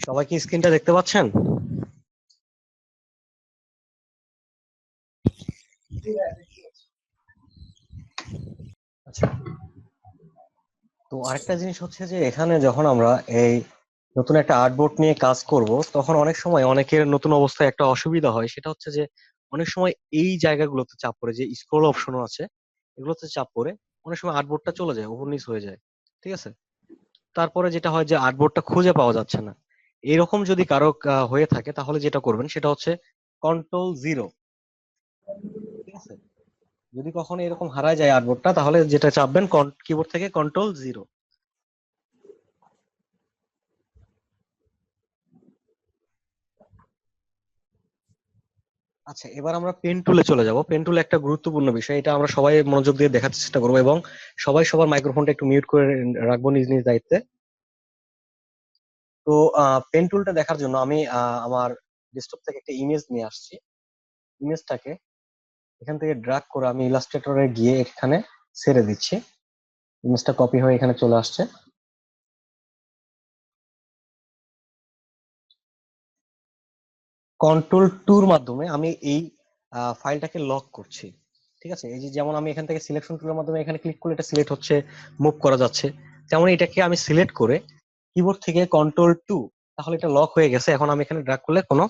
সবাই কি স্ক্রিনটা দেখতে পাচ্ছেন? আচ্ছা, তো আরেকটা জিনিস হচ্ছে যে এখানে যখন আমরা এই নতুন একটা আর্টবোর্ড নিয়ে কাজ করব, তখন অনেক সময় অনেকের নতুন অবস্থায় একটা অসুবিধা হয়। সেটা হচ্ছে যে অনেক সময় এই জায়গাগুলোতে চাপ পড়ে, যে স্ক্রল অপশনও আছে, এগুলোতে চাপ পড়ে অনেক সময় আর্টবোর্ডটা চলে যায়, উপর নিচ হয়ে যায়। ঠিক আছে, তারপরে যেটা হয় যে আর্টবোর্ডটা খুঁজে পাওয়া যাচ্ছে না। এরকম যদি কারো হয়ে থাকে, তাহলে যেটা করবেন সেটা হচ্ছে কন্ট্রোল 0। ঠিক আছে, যদি কখনো এরকম হারায় যায় আর্টবোর্ডটা, তাহলে যেটা চাপবেন কিবোর্ড থেকে কন্ট্রোল 0। আচ্ছা, এবার আমরা পেন টুলে চলে যাব। পেন টুল একটা গুরুত্বপূর্ণ বিষয়, এটা আমরা সবাই মনোযোগ দিয়ে দেখার চেষ্টা করবো, এবং সবাই সবার মাইক্রোফোনটা একটু মিউট করে রাখবো নিজ নিজ দায়িত্বে। তো পেন টুলটা দেখার জন্য আমি আমার ডেস্কটপ থেকে একটা ইমেজ নিয়ে আসছি। ইমেজটাকে এখান থেকে ড্র্যাগ করে আমি ইলাস্ট্রেটরে গিয়ে এখানে ছেড়ে দিচ্ছি। ইমেজটা কপি হয়ে এখানে চলে আসছে। কন্ট্রোল 2 এর মাধ্যমে আমি এই ফাইলটাকে লক করছি। ঠিক আছে, এই যে যেমন আমি এখান থেকে সিলেকশন টুলের মাধ্যমে এখানে ক্লিক করলে এটা সিলেক্ট হচ্ছে, মুভ করা যাচ্ছে, তেমন এটাকে আমি সিলেক্ট করে কিবোর্ড থেকে কন্ট্রোল 2, তাহলে এটা লক হয়ে গেছে। এখন আমি এখানে ড্র্যাগ করলে কোনো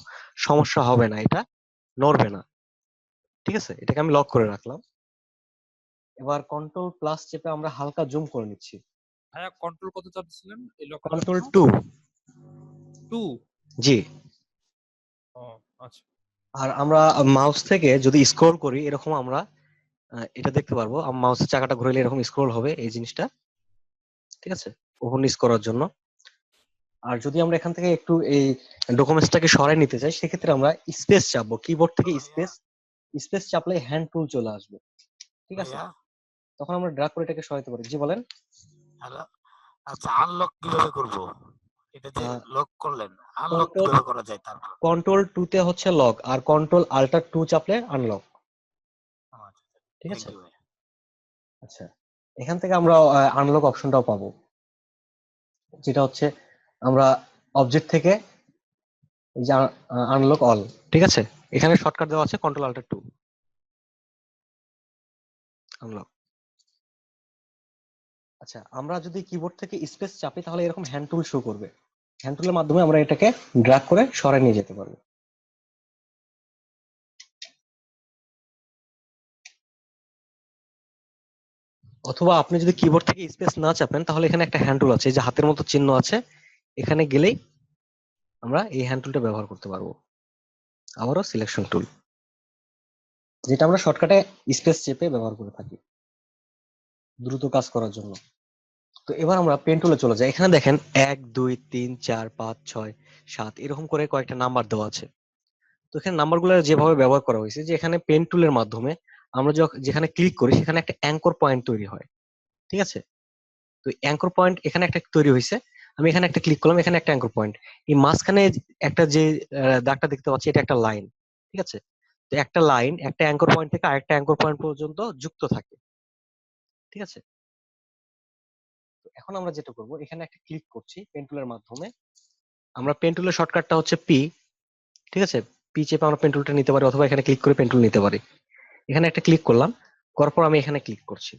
সমস্যা হবে না, এটা নড়বে না। ঠিক আছে, এটাকে আমি লক করে রাখলাম। এবার কন্ট্রোল+ চেপে আমরা হালকা জুম করে নিচ্ছি। ভাইয়া কন্ট্রোল কত চাপ দিছিলেন এই লক করার জন্য? কন্ট্রোল 2। 2। জি। ও আচ্ছা। আর আমরা মাউস থেকে যদি স্ক্রল করি, এরকম আমরা এটা দেখতে পারবো। মাউসের চাকাটা ঘুরাইলে এরকম স্ক্রল হবে এই জিনিসটা। ঠিক আছে, ওপর নিচ করার জন্য। আর যদি আমরা এখান থেকে একটু এই ডকুমেন্টসটাকে সরাই নিতে চাই, সেক্ষেত্রে আমরা স্পেস চাপবো, কিবোর্ড থেকে ভাইয়া স্পেস স্পেস চাপলে হ্যান্ড টুল চলে আসবে। ঠিক আছে, ভাইয়া তখন আমরা ড্র্যাগ করে এটাকে সরাইতে পারি। জি বলেন। হ্যালো। আচ্ছা, আনলক কিভাবে করব? এটা যে লক করলেন, আনলক কন্ট্রোল কিভাবে করা যায় তারপর? কন্ট্রোল 2 তে হচ্ছে লক, আর কন্ট্রোল Alt+2 চাপলে আনলক। আচ্ছা, ঠিক থ্যাংক আছে। ইউ ভাইয়া। আচ্ছা, এখান থেকে আমরা আনলক অপশনটাও পাবো, যেটা হচ্ছে আমরা অবজেক্ট থেকে এই যে আনলক অল। ঠিক আছে, এখানে শর্টকাট দেওয়া আছে কন্ট্রোল Alt+2 আনলক। আচ্ছা, আমরা যদি কিবোর্ড থেকে স্পেস চাপি, তাহলে এরকম হ্যান্ড টুল শো করবে। হ্যান্ড টুলের মাধ্যমে আমরা এটাকে ড্র্যাগ করে সরাই নিয়ে যেতে পারবো। অথবা আপনি যদি কিবোর্ড থেকে স্পেস না চাপেন, তাহলে এখানে একটা হ্যান্ড টুল আছে, এই যে হাতের মতো চিহ্ন আছে, এখানে গেলেই আমরা এই হ্যান্ড টুলটা ব্যবহার করতে পারবো। আবারও সিলেকশন টুল, যেটা আমরা শর্টকাটে স্পেস চেপে ব্যবহার করে থাকি দ্রুত কাজ করার জন্য। তো এবার আমরা পেন টুলে চলে যাই। এখানে দেখেন 1 2 3 4 5 6 7 এরকম করে কয়েকটা নাম্বার দেওয়া আছে। তো এখানে নাম্বারগুলো যেভাবে ব্যবহার করা হয়েছে, যে এখানে পেন টুলের মাধ্যমে আমরা যেখানে ক্লিক করি, সেখানে একটা অ্যাঙ্কর পয়েন্ট তৈরি হয়। ঠিক আছে, তো অ্যাঙ্কর পয়েন্ট এখানে একটা তৈরি হয়েছে। আমি এখানে একটা ক্লিক করলাম, এখানে একটা অ্যাঙ্কর পয়েন্ট। এই মাঝখানে একটা যে দাগটা দেখতে পাচ্ছি, এটা একটা লাইন। ঠিক আছে, তো একটা লাইন একটা অ্যাঙ্কর পয়েন্ট থেকে আরেকটা অ্যাঙ্কর পয়েন্ট পর্যন্ত যুক্ত থাকে। ঠিক আছে, তো এখন আমরা যেটা করব, এখানে একটা ক্লিক করছি পেন টুলের মাধ্যমে। আমরা পেন টুলের শর্টকাটটা হচ্ছে পি। ঠিক আছে, পি চেপে আমরা পেন টুলটা নিতে পারি, অথবা এখানে ক্লিক করে পেন টুল নিতে পারি। এখানে একটা ক্লিক করলাম, করার পর আমি এখানে ক্লিক করছি।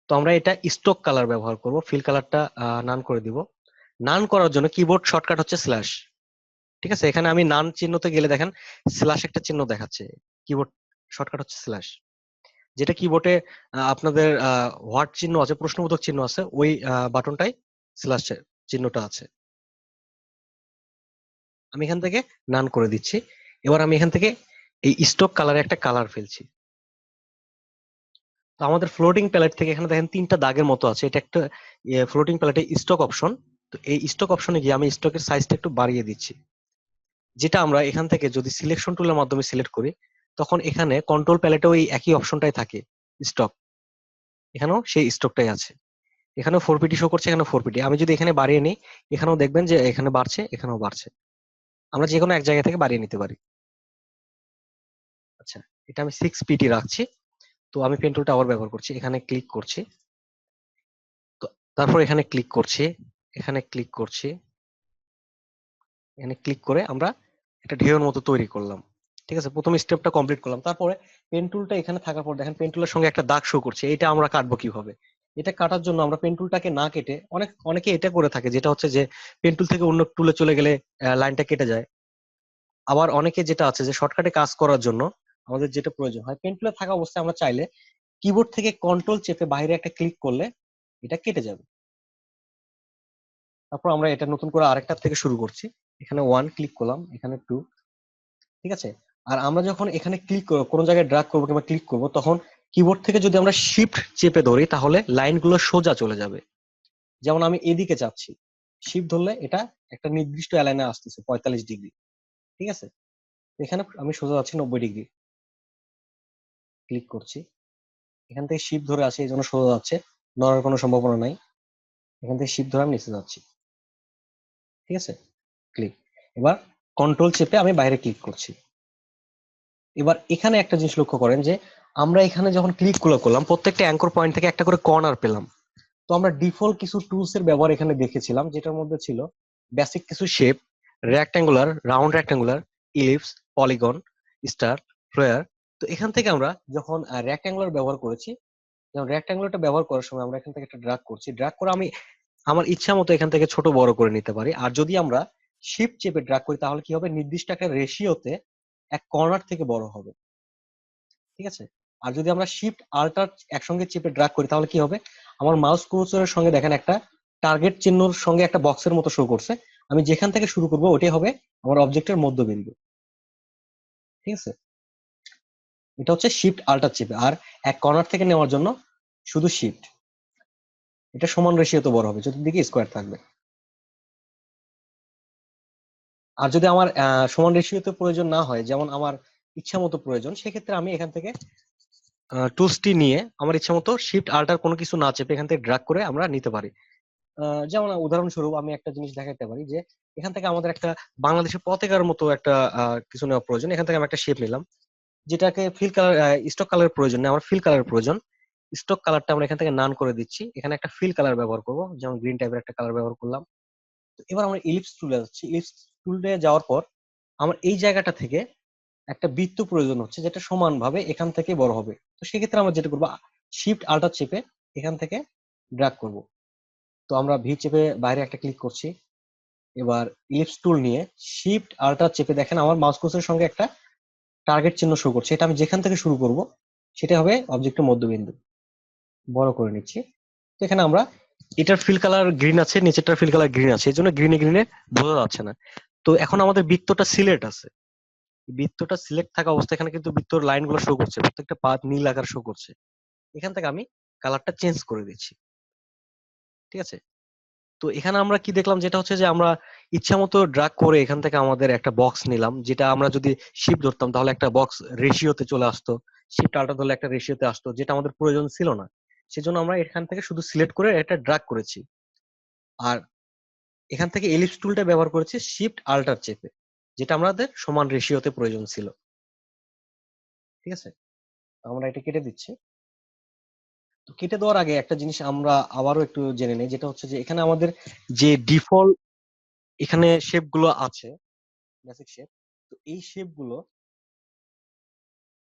তো আমরা এটা স্টক কালার ব্যবহার করব, ফিল কালারটা নান করে দিব। নান করার জন্য কিবোর্ড শর্টকাট হচ্ছে স্ল্যাশ। ঠিক আছে, এখানে আমি নান চিহ্নতে গেলে দেখেন স্ল্যাশ একটা চিহ্ন দেখাচ্ছে। কিবোর্ড শর্টকাট হচ্ছে স্ল্যাশ, যেটা কিবোর্ডে আপনাদের হোয়াট চিহ্ন আছে, প্রশ্নবোধক চিহ্ন আছে, ওই বাটনটাই স্ল্যাশ চিহ্নটা আছে। আমি এখান থেকে নান করে দিচ্ছি। এবার আমি এখান থেকে এই স্টক কালারে একটা কালার ফেলছি। তো আমাদের ফ্লোটিং প্যালেট থেকে এখানে দেখেন 3টা দাগের মতো আছে, এটা একটা ফ্লোটিং প্যালেটে স্টক অপশন। তো এই স্টক অপশনে গিয়ে আমি স্টকের সাইজটা একটু বাড়িয়ে দিচ্ছি। যেটা আমরা এখান থেকে যদি সিলেকশন টুলের মাধ্যমে সিলেক্ট করি, তখন এখানে কন্ট্রোল প্যালেটেও এই একই অপশনটাই থাকে, স্টক। এখানেও সেই স্টকটাই আছে। এখানেও 4পিটি শো করছে, এখানেও 4পিটি। আমি যদি এখানে বাড়িয়ে নিই, এখানেও দেখবেন যে এখানে বাড়ছে, এখানেও বাড়ছে। আমরা যে কোনো এক জায়গা থেকে বাড়িয়ে নিতে পারি। আচ্ছা, এটা আমি 6পিটি রাখছি। তো আমি পেন টুলটা আবার ব্যবহার করছি, এখানে ক্লিক করছি। তো তারপর এখানে ক্লিক করছি, এখানে ক্লিক করছি, এখানে ক্লিক করে আমরা একটা ঢেউয়ের মতো তৈরি করলাম। ঠিক আছে, প্রথম স্টেপটা কমপ্লিট করলাম। তারপরে পেন টুলটা এখানে থাকার পর দেখেন পেন টুলের সঙ্গে একটা দাগ শো করছে, এটা আমরা কাটবো কিভাবে? এটা কাটার জন্য আমরা পেন টুলটাকে না কেটে, অনেকে এটা করে থাকে, যেটা হচ্ছে যে পেন টুল থেকে অন্য টুলে চলে গেলে লাইনটা কেটে যায়। আবার অনেকে যেটা আছে যে শর্টকাটে কাজ করার জন্য আমাদের যেটা প্রয়োজন হয়, পেন টুলে থাকা অবস্থায় আমরা চাইলে কিবোর্ড থেকে কন্ট্রোল চেপে বাইরে একটা ক্লিক করলে এটা কেটে যাবে। তারপর আমরা এটা নতুন করে আরেকটা থেকে শুরু করছি। এখানে 1 ক্লিক করলাম, এখানে 2। ঠিক আছে, আর আমরা যখন এখানে ক্লিক করবো, কোনো জায়গায় ড্র্যাগ করবো কিংবা ক্লিক করবো, তখন কিবোর্ড থেকে যদি আমরা শিফট চেপে ধরি তাহলে লাইনগুলো সোজা চলে যাবে। যেমন আমি এদিকে চাচ্ছি, শিফট ধরলে এটা একটা নির্দিষ্ট অ্যালাইনে আসতেছে 45 ডিগ্রি। ঠিক আছে, এখানে আমি সোজা যাচ্ছি 90 ডিগ্রি, ক্লিক করছি। এখান থেকে শিফট ধরে আসি, এই জন্য সোজা যাচ্ছে, নড়ার কোনো সম্ভাবনা নাই। এখান থেকে শিফট ধরে আমি নিচে যাচ্ছি। ঠিক আছে, ক্লিক। এবার কন্ট্রোল চেপে আমি বাইরে ক্লিক করছি। এবার এখানে একটা জিনিস লক্ষ্য করেন যে আমরা এখানে যখন ক্লিক করলাম, প্রত্যেকটা অ্যাঙ্কর পয়েন্ট থেকে একটা করে কর্নার পেলাম। তো আমরা ডিফল্ট কিছু টুলস এর ব্যবহার এখানে দেখেছিলাম, যেটার মধ্যে ছিল বেসিক কিছু shape, rectangular, round rectangular, ellipse, polygon, star, flower. তো এখান থেকে আমরা যখন রেক্ট্যাঙ্গুলার ব্যবহার করেছি, যেমন রেক্ট্যাঙ্গুলারটা ব্যবহার করার সময় আমরা এখান থেকে একটা ড্র্যাগ করছি, ড্র্যাগ করে আমি আমার ইচ্ছা মতো এখান থেকে ছোট বড় করে নিতে পারি। আর যদি আমরা শিফট চেপে ড্র্যাগ করি তাহলে কি হবে, নির্দিষ্ট একটা রেশিওতে এক কর্নার থেকে বড় হবে। ঠিক আছে, আর যদি আমরা শিফট আল্টার একসঙ্গে চেপে ড্র্যাগ করি তাহলে কি হবে, আমার মাউস কুর্সরের সঙ্গে দেখেন একটা টার্গেট চিহ্নর সঙ্গে একটা বক্সের মতো শো করছে। আমি যেখান থেকে শুরু করব ওটাই হবে আমার অবজেক্টের মধ্যবিন্দু। ঠিক আছে, এটা হচ্ছে শিফট আল্টার চেপে। আর এক কর্নার থেকে নেওয়ার জন্য শুধু শিফট, এটা সমান রেশিওতে বড় হবে, চতুর্দিকে স্কোয়ার থাকবে। আর যদি আমার সমান রেশিওতে প্রয়োজন না হয়, যেমন আমার ইচ্ছা মতো প্রয়োজন, সেক্ষেত্রে আমি এখান থেকে টুলসটি নিয়ে আমার ইচ্ছা মতো শিফট আল্টার কোনো কিছু না চেপে এখান থেকে ড্র্যাগ করে আমরা নিতে পারি। যেমন উদাহরণস্বরূপ আমি একটা জিনিস দেখাতে পারি যে এখান থেকে আমাদের একটা বাংলাদেশের পতাকার মতো একটা কিছু নেওয়া প্রয়োজন। এখান থেকে আমি একটা শেপ নিলাম, যেটাকে ফিল কালার, স্টক কালারের প্রয়োজন নেই, আমার ফিল কালার প্রয়োজন। স্টক কালারটা আমরা এখান থেকে নান করে দিচ্ছি, এখানে একটা ফিল কালার ব্যবহার করব, যেমন গ্রিন টাইপের একটা কালার ব্যবহার করলাম। তো এবার আমরা ইলিপস টুলে যাচ্ছি, ইলিপস টুলে যাওয়ার পর আমার এই জায়গাটা থেকে একটা বৃত্ত প্রয়োজন হচ্ছে, যেটা সমানভাবে এখান থেকে বড় হবে। তো সেক্ষেত্রে আমরা যেটা করবো, শিফট আল্টার চেপে এখান থেকে ড্র্যাগ করব। তো আমরা ভি চেপে বাইরে একটা ক্লিক করছি। এবার ইলিপস টুল নিয়ে শিফট আল্টার চেপে দেখেন আমার মাউস কুর্সের সঙ্গে একটা টার্গেট চিহ্ন শো করছে, এটা আমি যেখান থেকে শুরু করব সেটা হবে অবজেক্টের মধ্যবিন্দু। বড় করে নিচ্ছি। তো এখানে আমরা এটার ফিল কালার গ্রিন আছে, নিচেরটার ফিল কালার গ্রিন আছে, এই জন্য গ্রিনে গ্রিনে বোঝা যাচ্ছে না। তো এখন আমাদের বৃত্তটা সিলেক্ট আছে, বৃত্তটা সিলেক্ট থাকা অবস্থায় এখানে কিন্তু বৃত্তর লাইন গুলো শো করছে, প্রত্যেকটা পাত নীল আকার শো করছে। এখান থেকে আমি কালারটা চেঞ্জ করে দিচ্ছি। ঠিক আছে, তো এখানে আমরা কি দেখলাম, যেটা হচ্ছে যে আমরা ইচ্ছা মতো ড্রাগ করে এখান থেকে আমাদের একটা বক্স নিলাম, যেটা আমরা যদি শিফট ধরতাম তাহলে একটা বক্স রেশিওতে চলে আসতো, শিফট আল্টার ধরলে একটা রেশিওতে আসতো, যেটা আমাদের প্রয়োজন ছিল না। সেজন্য আমরা এখান থেকে শুধু সিলেক্ট করে এটা ড্রাগ করেছি। আর এখান থেকে এলিপস টুলটা ব্যবহার করেছি শিফট আল্টার চেপে, যেটা আমাদের সমান রেশিওতে প্রয়োজন ছিল। ঠিক আছে, আমরা এটা কেটে দিচ্ছি। তো কেটে দেওয়ার আগে একটা জিনিস আমরা আবারও একটু জেনে নেই, যেটা হচ্ছে যে এখানে আমাদের যে ডিফল্ট এখানে শেপ গুলো আছে, বেসিক শেপ, তো এই শেপ গুলো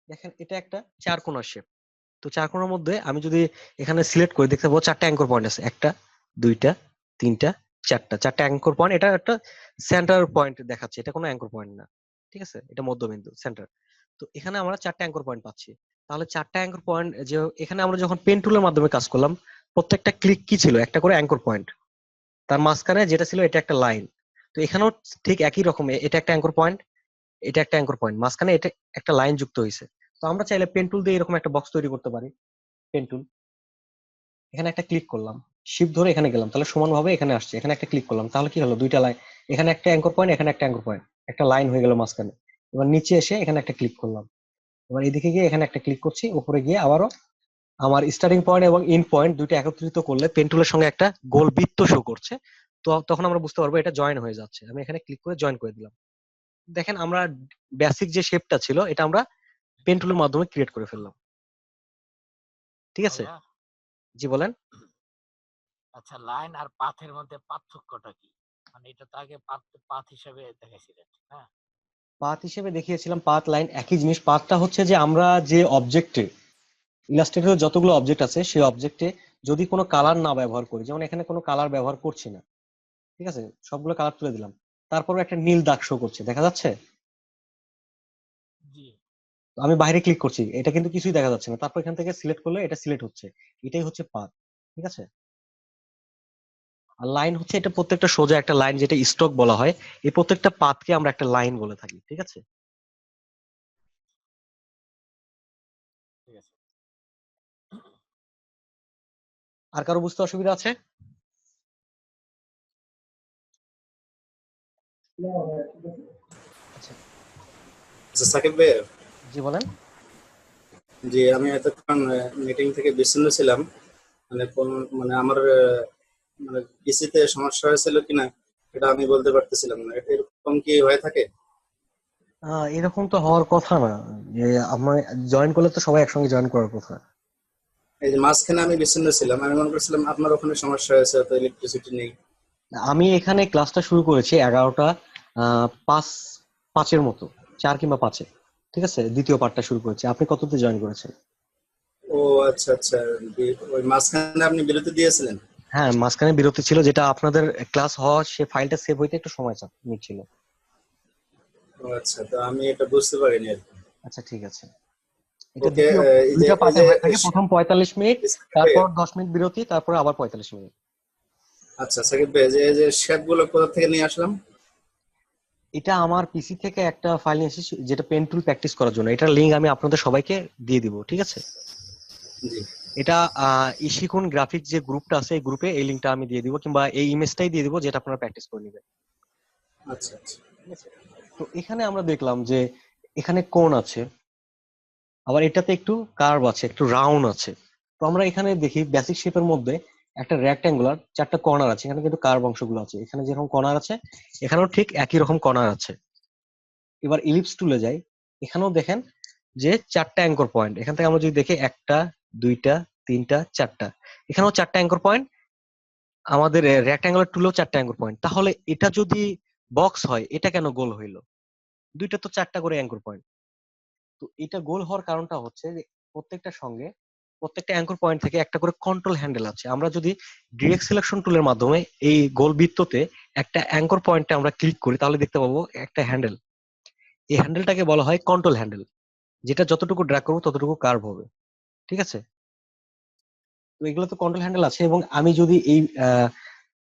দেখেন, এটা একটা চার কোণার শেপ। তো চার কোণার মধ্যে আমি যদি এখানে সিলেক্ট করে দেখতে পাবো চারটা অ্যাঙ্কর পয়েন্ট আছে, একটা, দুইটা, তিনটা, চারটা অ্যাঙ্কর পয়েন্ট। এটা একটা সেন্টার পয়েন্ট দেখাচ্ছে, এটা কোনো অ্যাঙ্কর পয়েন্ট না। ঠিক আছে, এটা মধ্যবিন্দু, সেন্টার। তো এখানে আমরা চারটা অ্যাঙ্কর পয়েন্ট পাচ্ছি। তাহলে চারটা অ্যাঙ্কর পয়েন্ট যে এখানে আমরা যখন পেন টুলের মাধ্যমে কাজ করলাম, প্রত্যেকটা ক্লিক কি ছিল, একটা করে অ্যাঙ্কর পয়েন্ট, তার মাঝখানে যেটা ছিল এটা একটা লাইন। তো এখানেও ঠিক একই রকম, এটা একটা অ্যাঙ্কর পয়েন্ট, এটা একটা অ্যাঙ্কর পয়েন্ট, মাঝখানে এটা একটা লাইন যুক্ত হয়েছে। তো আমরা চাইলে পেন টুল দিয়ে এরকম একটা বক্স তৈরি করতে পারি। পেন টুল, এখানে একটা ক্লিক করলাম, শিফট ধরে এখানে গেলাম, তাহলে সমানভাবে এখানে আসছে। এখানে একটা ক্লিক করলাম, তাহলে কি হলো, দুইটা লাইন, এখানে একটা অ্যাঙ্কর পয়েন্ট, এখানে একটা অ্যাঙ্কর পয়েন্ট, একটা লাইন হয়ে গেল মাঝখানে। এবার নিচে এসে এখানে একটা ক্লিক করলাম, এবার এদিকে গিয়ে এখানে একটা ক্লিক করছি, উপরে গিয়ে আবারও আমার স্টার্টিং পয়েন্ট এবং এন্ড পয়েন্ট দুইটা একত্রিত করলে পেন টুলের সঙ্গে একটা গোল বৃত্ত শো করছে। তো তখন আমরা বুঝতে পারবো এটা জয়েন হয়ে যাচ্ছে। আমি এখানে ক্লিক করে জয়েন করে দিলাম। দেখেন আমরা বেসিক যে শেপটা ছিল এটা আমরা পেন টুলের মাধ্যমে ক্রিয়েট করে ফেললাম। ঠিক আছে, ভাইয়া, জি বলেন। আচ্ছা, লাইন আর পাথের মধ্যে পার্থক্যটা কি? মানে এটা তো আগে পাথ পাথ হিসেবে দেখাইছিলেন, হ্যাঁ? পাথ হিসেবে দেখিয়েছিলাম, পাথ লাইন একই জিনিস। পাথটা হচ্ছে যে আমরা যে অবজেক্টে, ইলাস্ট্রেটরে যতগুলো অবজেক্ট আছে সেই অবজেক্টে যদি কোনো কালার না ব্যবহার করি, যেমন এখানে কোনো কালার ব্যবহার করছি না, ঠিক আছে, সবগুলো কালার তুলে দিলাম, তারপরে একটা নীল দাগ শো করছে, দেখা যাচ্ছে? জি। তো আমি বাইরে ক্লিক করছি, এটা কিন্তু কিছুই দেখা যাচ্ছে না, তারপর এখান থেকে সিলেক্ট করলে এটা সিলেক্ট হচ্ছে। এটাই হচ্ছে পাথ, ঠিক আছে। আর লাইন হচ্ছে এটা প্রত্যেকটা সোজা একটা লাইন, যেটা স্ট্রোক বলা হয়। এই প্রত্যেকটা পাথকে আমরা একটা লাইন বলে থাকি, ঠিক আছে। ঠিক আছে। আর কারো বুঝতে অসুবিধা আছে? আচ্ছা, আচ্ছা সাকিব ভাই, জি বলেন। যে আমি এতক্ষণ মিটিং থেকে বিচ্ছিন্ন ছিলাম, মানে কোন মানে আমার মানে পিসিতে সমস্যা হয়েছিল কিনা এটা আমি বলতে পারতেছিলাম না। এরকম কি হয়ে থাকে? এরকম তো হওয়ার কথা না, যে আমার জয়েন করলে তো সবাই একসঙ্গে জয়েন করার কথা। এই যে মাঝখানে আমি বিচ্ছিন্ন ছিলাম, আমি মনে করছিলাম আপনার ওখানে সমস্যা হয়েছে, তো ইলেকট্রিসিটি নেই। আমি এখানে ক্লাসটা শুরু করেছি 11টা 5-5 মতো, 4 কিংবা 5-এ, ঠিক আছে, দ্বিতীয় পার্টটা শুরু করেছি। আপনি কততে জয়েন করেছেন? ও আচ্ছা আচ্ছা, ওই মাঝখানে আপনি বিরতি দিয়েছিলেন। হ্যাঁ, মাঝখানে বিরতি ছিল, যেটা আপনাদের ক্লাস হওয়া সে ফাইলটা সেভ হইতে একটু সময় নিচ্ছিল। ও আচ্ছা, তো আমি এটা বুঝতে পারিনি আর কি। আচ্ছা, ঠিক আছে। এটা ওকে, এই যে দুইটা এই পার্টে যে হয়ে থাকে, প্রথম 45 মিনিট, সাকিব ভাই, তারপর 10 মিনিট বিরতি, তারপর আবার 45 মিনিট। আচ্ছা সাকিব ভাই, এই যে শেপ গুলো কোথা থেকে নিয়ে আসলাম? এটা আমার পিসি থেকে একটা ফাইল নিয়ে এসেছি, যেটা পেন টুল প্র্যাকটিস করার জন্য। এটার লিঙ্ক আমি আপনাদের সবাইকে দিয়ে দিব, ঠিক আছে। জি। এটা ইশিকুন গ্রাফিক যে গ্রুপটা আছে, এই গ্রুপে এই লিঙ্কটা আমি দিয়ে দিব, কিংবা এই ইমেজটাই দিয়ে দিব, যেটা আপনারা প্র্যাকটিস করে নেবেন, আচ্ছা আচ্ছা। ঠিক আছে। তো এখানে আমরা দেখলাম যে এখানে কোণ আছে, আবার এটাতে একটু কার্ভ আছে, একটু রাউন্ড আছে। তো আমরা এখানে দেখি বেসিক শেপের মধ্যে একটা রেক্ট্যাঙ্গুলার 4টা কর্নার আছে, এখানে কিন্তু কার্ভ অংশগুলো আছে, এখানে যেরকম কর্নার আছে এখানেও ঠিক একই রকম কর্নার আছে। এবার ইলিপস টুলে যাই, এখানেও দেখেন যে 4টা অ্যাঙ্কর পয়েন্ট। এখান থেকে আমরা যদি দেখি 1টা 2টা 3টা 4টা, এখানেও 4টা অ্যাঙ্কর পয়েন্ট। আমাদের রেক্ট্যাঙ্গুলার টুলেও 4টা অ্যাঙ্কর পয়েন্ট। তাহলে এটা যদি বক্স হয়, এটা কেন গোল হইলো? দুইটা তো 4টা করে অ্যাঙ্কর পয়েন্ট। তো এটা গোল হওয়ার কারণটা হচ্ছে যে প্রত্যেকটার সঙ্গে, প্রত্যেকটা অ্যাঙ্কর পয়েন্ট থেকে একটা করে কন্ট্রোল হ্যান্ডেল আছে। আমরা যদি ডিরেক্ট সিলেকশন টুলের মাধ্যমে এই গোল বৃত্ততে একটা অ্যাঙ্কর পয়েন্টে আমরা ক্লিক করি, তাহলে দেখতে পাবো একটা হ্যান্ডেল। এই হ্যান্ডেলটাকে বলা হয় কন্ট্রোল হ্যান্ডেল, যেটা যতটুকু ড্র্যাগ করবো ততটুকু কার্ভ হবে, ঠিক আছে। তো এগুলো তো কন্ট্রোল হ্যান্ডেল আছে, এবং আমি যদি এই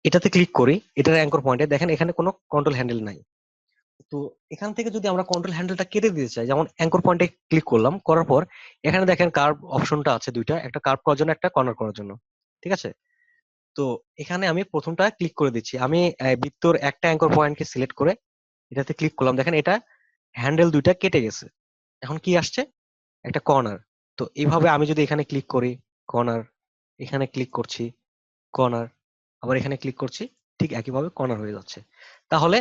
এটাতে ক্লিক করি, এটার অ্যাঙ্কর পয়েন্টে দেখেন এখানে কোনো কন্ট্রোল হ্যান্ডেল নাই। তো এখান থেকে যদি আমরা কন্ট্রোল হ্যান্ডেলটা কেটে দিতে চাই, যেমন অ্যাঙ্কর পয়েন্টে ক্লিক করলাম, করার পর এখানে দেখেন কার্ভ অপশনটা আছে দুইটা, একটা কার্ভ করার জন্য, একটা কর্নার করার জন্য, ঠিক আছে। তো এখানে আমি প্রথমটা ক্লিক করে দিচ্ছি। আমি বৃত্তর একটা অ্যাঙ্কর পয়েন্টকে সিলেক্ট করে এটাতে ক্লিক করলাম, দেখেন এটা হ্যান্ডেল দুইটা কেটে গেছে। এখন কি আসছে? একটা কর্নার। তো এইভাবে আমি যদি এখানে ক্লিক করি, কর্নার, এখানে ক্লিক করছি, কর্নার, আবার এখানে ক্লিক করছি, ঠিক একইভাবে কর্নার হয়ে যাচ্ছে। তাহলে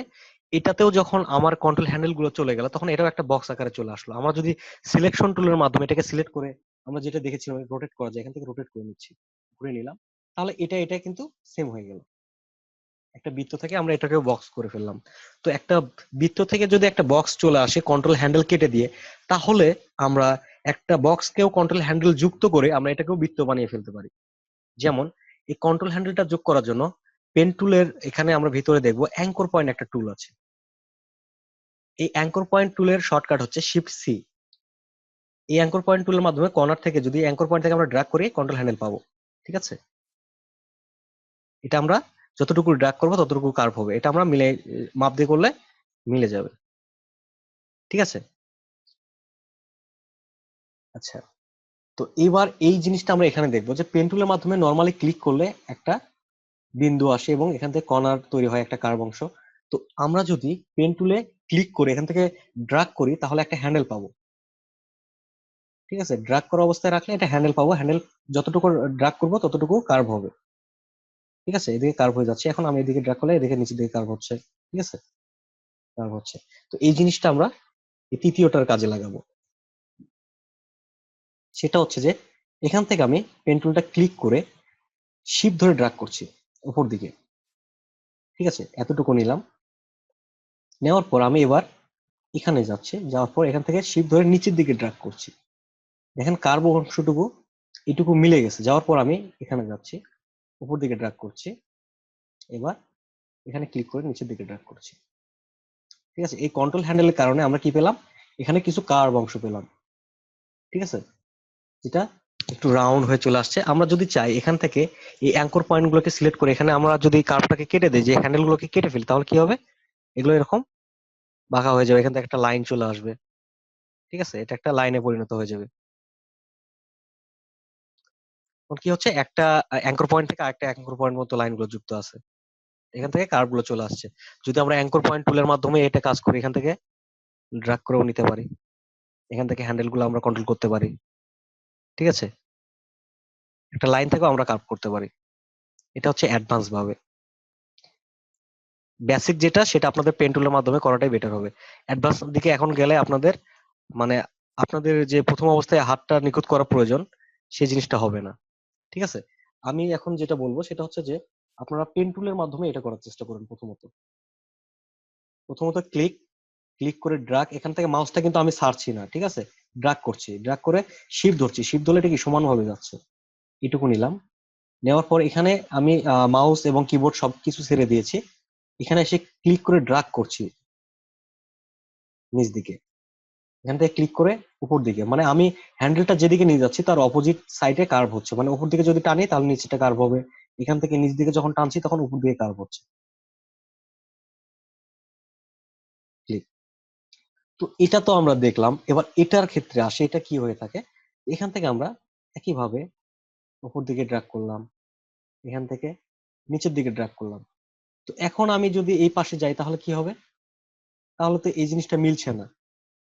এটাতেও যখন আমার কন্ট্রোল হ্যান্ডেল গুলো চলে গেল, তখন এটাও একটা বক্স আকারে চলে আসলো। আমরা যদি সিলেকশন টুলের মাধ্যমে এটাকে সিলেক্ট করে, আমরা যেটা দেখেছিলাম রোটেট করা যায়, এখান থেকে রোটেট করে নিচ্ছি, ঘুরে নিলাম, তাহলে এটা এটা কিন্তু সেম হয়ে গেল। একটা বৃত্ত থেকে আমরা এটাকে বক্স করে ফেললাম। তো একটা বৃত্ত থেকে যদি একটা বক্স চলে আসে কন্ট্রোল হ্যান্ডেল কেটে দিয়ে, তাহলে আমরা একটা বক্সকেও কন্ট্রোল হ্যান্ডেল যুক্ত করে আমরা এটাকেও বৃত্ত বানিয়ে ফেলতে পারি। যেমন এই কন্ট্রোল হ্যান্ডেলটা যোগ করার জন্য পেন টুলের এখানে আমরা ভিতরে দেখবো অ্যাঙ্কর পয়েন্ট একটা টুল আছে। এই অ্যাঙ্কর পয়েন্ট টুলের শর্টকাট হচ্ছে শিফট সি। এই অ্যাঙ্কর পয়েন্ট টুলের মাধ্যমে কর্নার থেকে যদি অ্যাঙ্কর পয়েন্ট থেকে আমরা ড্র্যাগ করি, কন্ট্রোল হ্যান্ডেল পাবো, ঠিক আছে। এটা আমরা যতটুকু ড্র্যাগ করবো ততটুকু কার্ভ হবে, এটা আমরা মিলে মাপ দিয়ে করলে মিলে যাবে, ঠিক আছে। আচ্ছা, তো এবার এই জিনিসটা আমরা এখানে দেখবো যে পেন টুলের মাধ্যমে নর্মালি ক্লিক করলে একটা বিন্দু আসে এবং এখান থেকে কর্নার তৈরি হয়, একটা কার্ভ অংশ। তো আমরা যদি পেন টুলে ক্লিক করে এখান থেকে ড্রাগ করি, তাহলে একটা হ্যান্ডেল পাবো, ঠিক আছে। ড্রাগ করা অবস্থায় রাখলে এটা হ্যান্ডেল পাবো, হ্যান্ডেল যতটুকু ড্রাগ করবো ততটুকু কার্ভ হবে, ঠিক আছে। এদিকে কার্ভ হয়ে যাচ্ছে, এখন আমি এদিকে ড্রাগ করলে এদিকে নিচের দিকে কার্ভ হচ্ছে, ঠিক আছে, কার্ভ হচ্ছে। তো এই জিনিসটা আমরা এই তৃতীয়টার কাজে লাগাবো। সেটা হচ্ছে যে এখান থেকে আমি পেন টুলটা ক্লিক করে শিপ ধরে ড্রাগ করছি উপর দিকে, ঠিক আছে, এতটুকু নিলাম। নেওয়ার পর আমি এবার এখানে যাচ্ছি, যাওয়ার পর এখান থেকে শিফট ধরে নিচের দিকে ড্রাগ করছি। দেখেন কার্ভ অংশটুকু এটুকু মিলে গেছে। যাওয়ার পর আমি এখানে যাচ্ছি, উপর দিকে ড্রাগ করছি। এবার এখানে ক্লিক করে নিচের দিকে ড্রাগ করছি। ঠিক আছে, এই কন্ট্রোল হ্যান্ডেলের কারণে আমরা কি পেলাম, এখানে কিছু কার্ভ অংশ পেলাম। ঠিক আছে, যেটা একটু রাউন্ড হয়ে চলে আসছে। আমরা যদি চাই এখান থেকে এই অ্যাঙ্কর পয়েন্ট গুলোকে সিলেক্ট করে এখানে আমরা যদি কার্ভটাকে কেটে দিই, যে হ্যান্ডেল গুলোকে কেটে ফেলি, তাহলে কি হবে, এগুলো এরকম বাঁকা হয়ে যাবে, এখান থেকে একটা লাইন চলে আসবে। ঠিক আছে, এটা একটা লাইনে পরিণত হয়ে যাবে। তখন কি হচ্ছে, একটা অ্যাঙ্কর পয়েন্ট থেকে আরেকটা অ্যাঙ্কর পয়েন্ট মতো লাইন গুলো যুক্ত আছে, এখান থেকে কার্ভ গুলো চলে আসছে। যদি আমরা অ্যাঙ্কর পয়েন্ট টুলের মাধ্যমে এটা কাজ করি, এখান থেকে ড্রাগ করেও নিতে পারি, এখান থেকে হ্যান্ডেল গুলো আমরা কন্ট্রোল করতে পারি। ঠিক আছে, একটা লাইন থেকেও আমরা কার্ভ করতে পারি। এটা হচ্ছে অ্যাডভান্স ভাবে। বেসিক যেটা, সেটা আপনাদের পেন টুলের মাধ্যমে করাটাই বেটার হবে। অ্যাডভান্স দিকে এখন গেলে আপনাদের মানে আপনাদের যে প্রথম অবস্থায় হাতটা নিখুঁত করা প্রয়োজন, সেই জিনিসটা হবে না। ঠিক আছে, আমি এখন যেটা বলবো সেটা হচ্ছে যে আপনারা পেন টুলের মাধ্যমে এটা করার চেষ্টা করুন। প্রথমত ক্লিক ক্লিক করে ড্রাগ, এখান থেকে মাউসটা কিন্তু আমি ছাড়ছি না। ঠিক আছে, ড্রাগ করছি, ড্রাগ করে শিফট ধরছি, শিফট ধরলে এটা কি সমানভাবে যাচ্ছে। এটুকু নিলাম। নেওয়ার পর এখানে আমি মাউস এবং কিবোর্ড সবকিছু ছেড়ে দিয়েছি। এখানে এসে ক্লিক করে ড্রাগ করছি নিচ দিকে, এখান থেকে ক্লিক করে উপর দিকে, মানে আমি হ্যান্ডেলটা যেদিকে নিয়ে যাচ্ছি তার অপোজিট সাইডে কার্ভ হচ্ছে। মানে উপর দিকে যদি টানি তাহলে নিচেটা কার্ভ হবে, এখান থেকে নিচ দিকে যখন টানছি তখন উপর দিকে কার্ভ হচ্ছে। ক্লিক। তো এটা তো আমরা দেখলাম, এবার এটার ক্ষেত্রে আসে, এটা কি হয়ে থাকে। এখান থেকে আমরা একইভাবে উপর দিকে ড্রাগ করলাম, এখান থেকে নিচের দিকে ড্রাগ করলাম। তো এখন আমি যদি এই পাশে যাই তাহলে কি হবে, তাহলে তো এই জিনিসটা মিলছে না।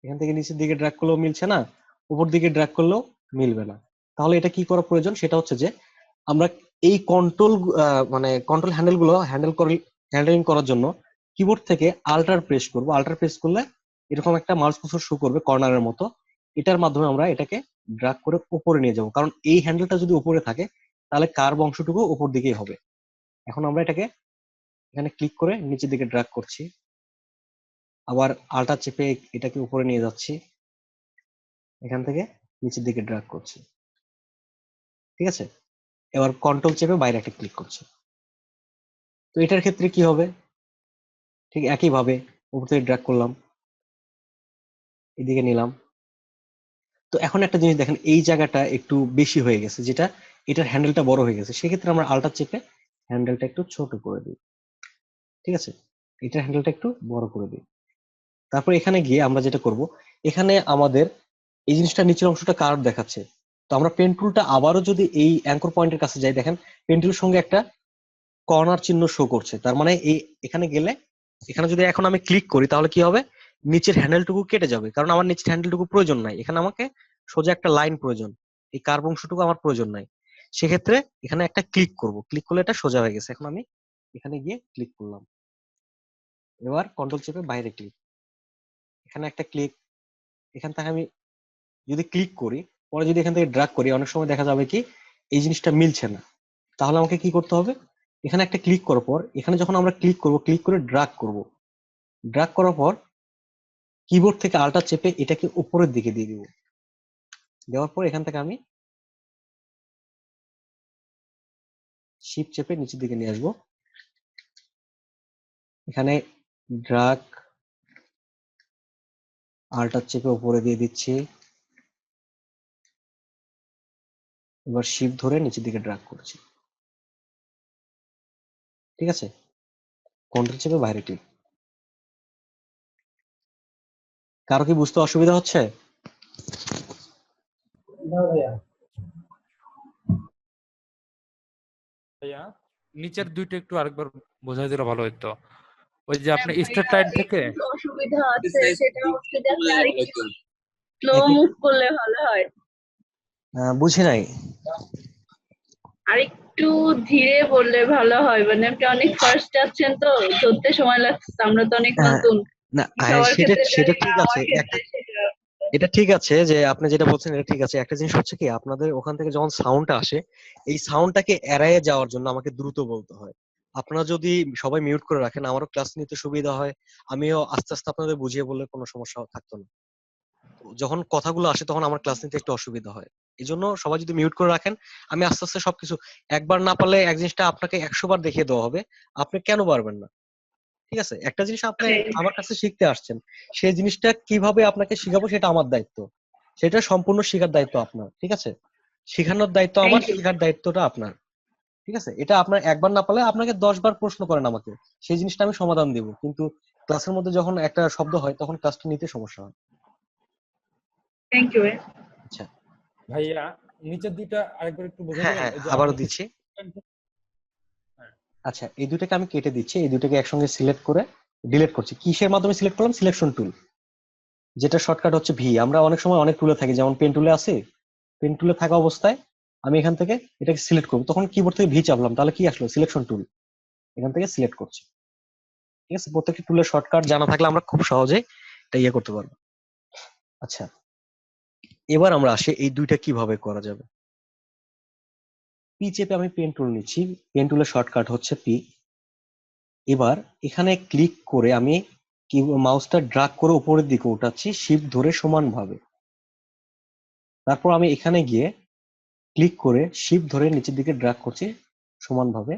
এখান থেকে নিচের দিকে ড্র্যাগ করলেও মিলছে না, উপর দিকে ড্র্যাগ করলেও মিলবে না। তাহলে এটা কি করা প্রয়োজন, সেটা হচ্ছে যে আমরা এই কন্ট্রোল মানে কন্ট্রোল হ্যান্ডেলিং করার জন্য কিবোর্ড থেকে আল্টার প্রেস করব। আল্টার প্রেস করলে এরকম একটা মাউস কুর্সর শো করবে কর্নারের মতো। এটার মাধ্যমে আমরা এটাকে ড্র্যাগ করে উপরে নিয়ে যাব, কারণ এই হ্যান্ডেলটা যদি উপরে থাকে তাহলে কার্ভ অংশটুকু উপর দিকেই হবে। এখন আমরা এটাকে এখানে ক্লিক করে নিচের দিকে ড্র্যাগ করছি, আবার আল্টার চেপে এটাকে উপরে নিয়ে যাচ্ছি, এখান থেকে নিচের দিকে ড্র্যাগ করছি। ঠিক আছে, এবার কন্ট্রোল চেপে বাইরে একটা ক্লিক করছি। তো এটার ক্ষেত্রে কি হবে, ঠিক একইভাবে উপর থেকে ড্র্যাগ করলাম, এদিকে নিলাম। তো এখন একটা জিনিস দেখেন, এই জায়গাটা একটু বেশি হয়ে গেছে, যেটা এটার হ্যান্ডেলটা বড় হয়ে গেছে। সেক্ষেত্রে আমরা আল্টার চেপে হ্যান্ডেলটা একটু ছোট করে দিই। ঠিক আছে, এটার হ্যান্ডেলটা একটু বড় করে দিই। তারপর এখানে গিয়ে আমরা যেটা করব, এখানে আমাদের এই জিনিসটা নিচের অংশটা কার্ভ দেখাচ্ছে। তো আমরা পেন টুলটা আবারও যদি এই অ্যাঙ্কর পয়েন্টের কাছে যাই, দেখেন পেন টুলের সঙ্গে একটা কর্নার চিহ্ন শো করছে। তার মানে এই এখানে গেলে, এখানে যদি এখন আমি ক্লিক করি তাহলে কি হবে, নিচের হ্যান্ডেলটুকু কেটে যাবে, কারণ আমার নিচের হ্যান্ডেলটুকু প্রয়োজন নাই। এখানে আমাকে সোজা একটা লাইন প্রয়োজন, এই কার্ভ অংশটুকু আমার প্রয়োজন নাই। সেক্ষেত্রে এখানে একটা ক্লিক করব, ক্লিক করলে এটা সোজা হয়ে গেছে। এখন আমি এখানে গিয়ে ক্লিক করলাম, এবার কন্ট্রোল চেপে বাইরে ক্লিক, এখানে একটা ক্লিক। এখান থেকে আমি যদি ক্লিক করি, পরে যদি এখান থেকে ড্রাগ করি, অনেক সময় দেখা যাবে কি এই জিনিসটা মিলছে না। তাহলে আমাকে কি করতে হবে, এখানে একটা ক্লিক করার পর এখানে যখন আমরা ক্লিক করব, ক্লিক করে ড্রাগ করব, ড্রাগ করার পর কিবোর্ড থেকে আল্টার চেপে এটাকে উপরের দিকে দিয়ে দিব। দেওয়ার পর এখান থেকে আমি শিফট চেপে নিচের দিকে নিয়ে আসবো, এখানে ড্রাগ আল্টার চেপে উপরে দিয়ে দিচ্ছি, এবার শিফট ধরে নিচের দিকে ড্রাগ করছি। ঠিক আছে, কন্ট্রোল চেপে বাইরে ক্লিক। কারো কি বুঝতে অসুবিধা হচ্ছে? ভাইয়া নিচের দুইটা একটু আরেকবার বোঝাই দিলে ভালো হতো। ওই যে আপনি হ্যাঁ স্ট্রেট ভাইয়া, লাইন থেকে একটু অসুবিধা আছে, সেটা হচ্ছে যে আপনি আরেকটু স্লো একটু মুভ করলে ভালো হয়। বুঝি নাই। আরেকটু ধীরে বললে ভালো হয়, মানে আপনি অনেক ফার্স্ট যাচ্ছেন তো, ধরতে সময় লাগছে, আমরা তো অনেক আহ, নতুন। না সবার সেটা ক্ষেত্রে সেটা জানি না, ঠিক আছে, আমার একটা ক্ষেত্রে সেটা। এটা ঠিক আছে যে আপনি যেটা বলছেন এটা ঠিক আছে। একটা জিনিস হচ্ছে কি, আপনাদের ওখান থেকে যখন সাউন্ডটা আসে, এই সাউন্ডটাকে এড়াইয়ে যাওয়ার জন্য আমাকে দ্রুত বলতে হয়। আপনারা যদি সবাই মিউট করে রাখেন আমারও ক্লাস নিতে সুবিধা হয়, আমিও আস্তে আস্তে আপনাদের বুঝিয়ে বললে কোনো সমস্যা থাকতো না। তো যখন কথাগুলো আসে তখন আমার ক্লাস নিতে একটু অসুবিধা হয়। এই জন্য সবাই যদি মিউট করে রাখেন আমি আস্তে আস্তে সবকিছু, একবার না পারলে এক জিনিসটা আপনাকে 100 বার দেখিয়ে দেওয়া হবে, আপনি কেন পারবেন না? ঠিক আছে, একটা জিনিস আপনি আমার কাছে শিখতে আসছেন, সেই জিনিসটা কিভাবে আপনাকে শিখাবো সেটা আমার দায়িত্ব, সেটা সম্পূর্ণ শেখার দায়িত্ব আপনার। ঠিক আছে, শেখানোর দায়িত্ব আমার, থ্যাংক ইউ। শেখার দায়িত্বটা আপনার। ঠিক আছে, এটা আপনার একবার না পারলে আপনাকে 10 বার প্রশ্ন করেন আমাকে, সেই জিনিসটা আমি সমাধান দিব, কিন্তু ক্লাসের মধ্যে যখন একটা শব্দ হয় তখন ক্লাসটা নিতে সমস্যা হয়। Thank you. আচ্ছা, ভাইয়া নিচের দুইটা আরেকবার একটু বোঝাই হ্যাঁ দিবেন, হ্যাঁ ওই যে আবারও আপনি দিচ্ছি। হ্যাঁ, আচ্ছা, এই দুটাকে আমি কেটে দিচ্ছি, এই দুটাকে একসঙ্গে সিলেক্ট করে ডিলিট করছি। কিসের মাধ্যমে সিলেক্ট করলাম? সিলেকশন টুল, যেটা শর্টকাট হচ্ছে ভি। আমরা অনেক সময় অনেক টুলে থাকি, যেমন পেন টুলে আছে, পেন টুলে থাকা অবস্থায় আমি এখান থেকে এটাকে সিলেক্ট করবো, তখন কিবোর্ড থেকে ভি চাপলাম, তাহলে কি আসলো? Selection tool. এখান থেকে সিলেক্ট করছি। ঠিক আছে, প্রত্যেকটি টুলের শর্টকাট জানা থাকলে আমরা খুব সহজে এটা ইয়ে করতে পারবো। আচ্ছা, এবার আমরা আসি এই দুইটা কিভাবে করা যাবে। পি চেপে আমি পেন টুল নিচ্ছি, পেন টুলের শর্টকাট হচ্ছে পি। এবার এখানে ক্লিক করে আমি কি মাউসটা ড্রাগ করে উপরের দিকে উঠাচ্ছি, শিফট ধরে সমানভাবে। তারপর আমি এখানে গিয়ে ক্লিক করে শিফট ধরে নিচের দিকে ড্রাগ করছি সমানভাবে।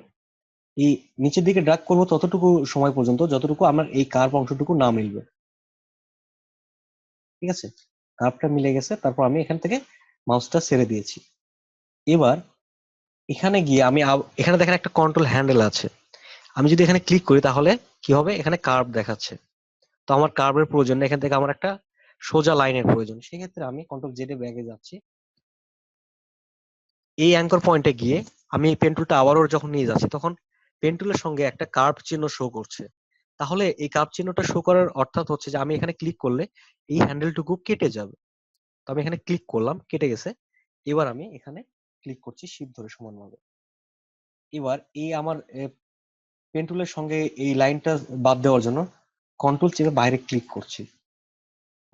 এই নিচের দিকে ড্রাগ করবো ততটুকু সময় পর্যন্ত যতটুকু আমার এই কার্ভ অংশটুকু না মিলবে। ঠিক আছে, কার্ভটা মিলে গেছে, তারপর আমি এখান থেকে মাউসটা ছেড়ে দিয়েছি। এবার এখানে গিয়ে আমি এখানে দেখেন একটা কন্ট্রোল হ্যান্ডেল আছে, আমি যদি এখানে ক্লিক করি তাহলে কি হবে? এখানে কার্ভ দেখাচ্ছে, তো আমার কার্ভের প্রয়োজন নেই, এখান থেকে আমার একটা সোজা লাইনের প্রয়োজন। সেক্ষেত্রে আমি কন্ট্রোল জেডে ব্যাগে যাচ্ছি, এই অ্যাঙ্কর পয়েন্টে গিয়ে আমি পেন টুলটা আবারও যখন নিয়ে যাচ্ছি তখন পেন টুলের সঙ্গে একটা কার্ভ চিহ্ন শো করছে। তাহলে এই কার্ভ চিহ্নটা শো করার অর্থাৎ হচ্ছে যে আমি এখানে ক্লিক করলে এই হ্যান্ডেলটুকু কেটে যাবে। তো আমি এখানে ক্লিক করলাম, কেটে গেছে। এবার আমি এখানে ক্লিক করছি শিফট ধরে সমানভাবে। এবার এই আমার পেন টুলের সঙ্গে এই লাইনটা বাদ দেওয়ার জন্য কন্ট্রোল চেপে বাইরে ক্লিক করছি।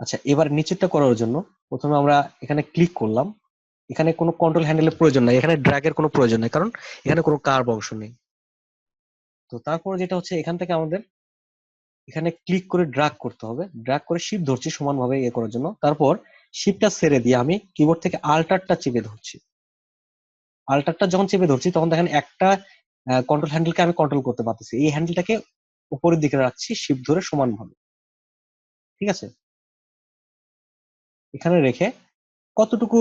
আচ্ছা, এবার নিচেরটা করার জন্য প্রথমে আমরা এখানে ক্লিক করলাম, এখানে কোনো কন্ট্রোল হ্যান্ডেলের প্রয়োজন নাই, এখানে ড্র্যাগের কোনো প্রয়োজন নাই, কারণ এখানে কোনো কার্ভ অংশ নেই। তো তারপর যেটা হচ্ছে এখান থেকে আমাদের এখানে ক্লিক করে ড্র্যাগ করতে হবে, ড্র্যাগ করে শিফট ধরছি সমানভাবে ইয়ে করার জন্য। তারপর শিফটটা ছেড়ে দিয়ে আমি কিবোর্ড থেকে আল্টারটা চেপে ধরছি। আল্টারটা যখন চেপে ধরছি তখন দেখেন একটা কন্ট্রোল হ্যান্ডেলকে আমি কন্ট্রোল করতে পারতেছি, এই হ্যান্ডেলটাকে উপরের দিকে রাখছি শিফট ধরে সমানভাবে। ঠিক আছে, এখানে রেখে কতটুকু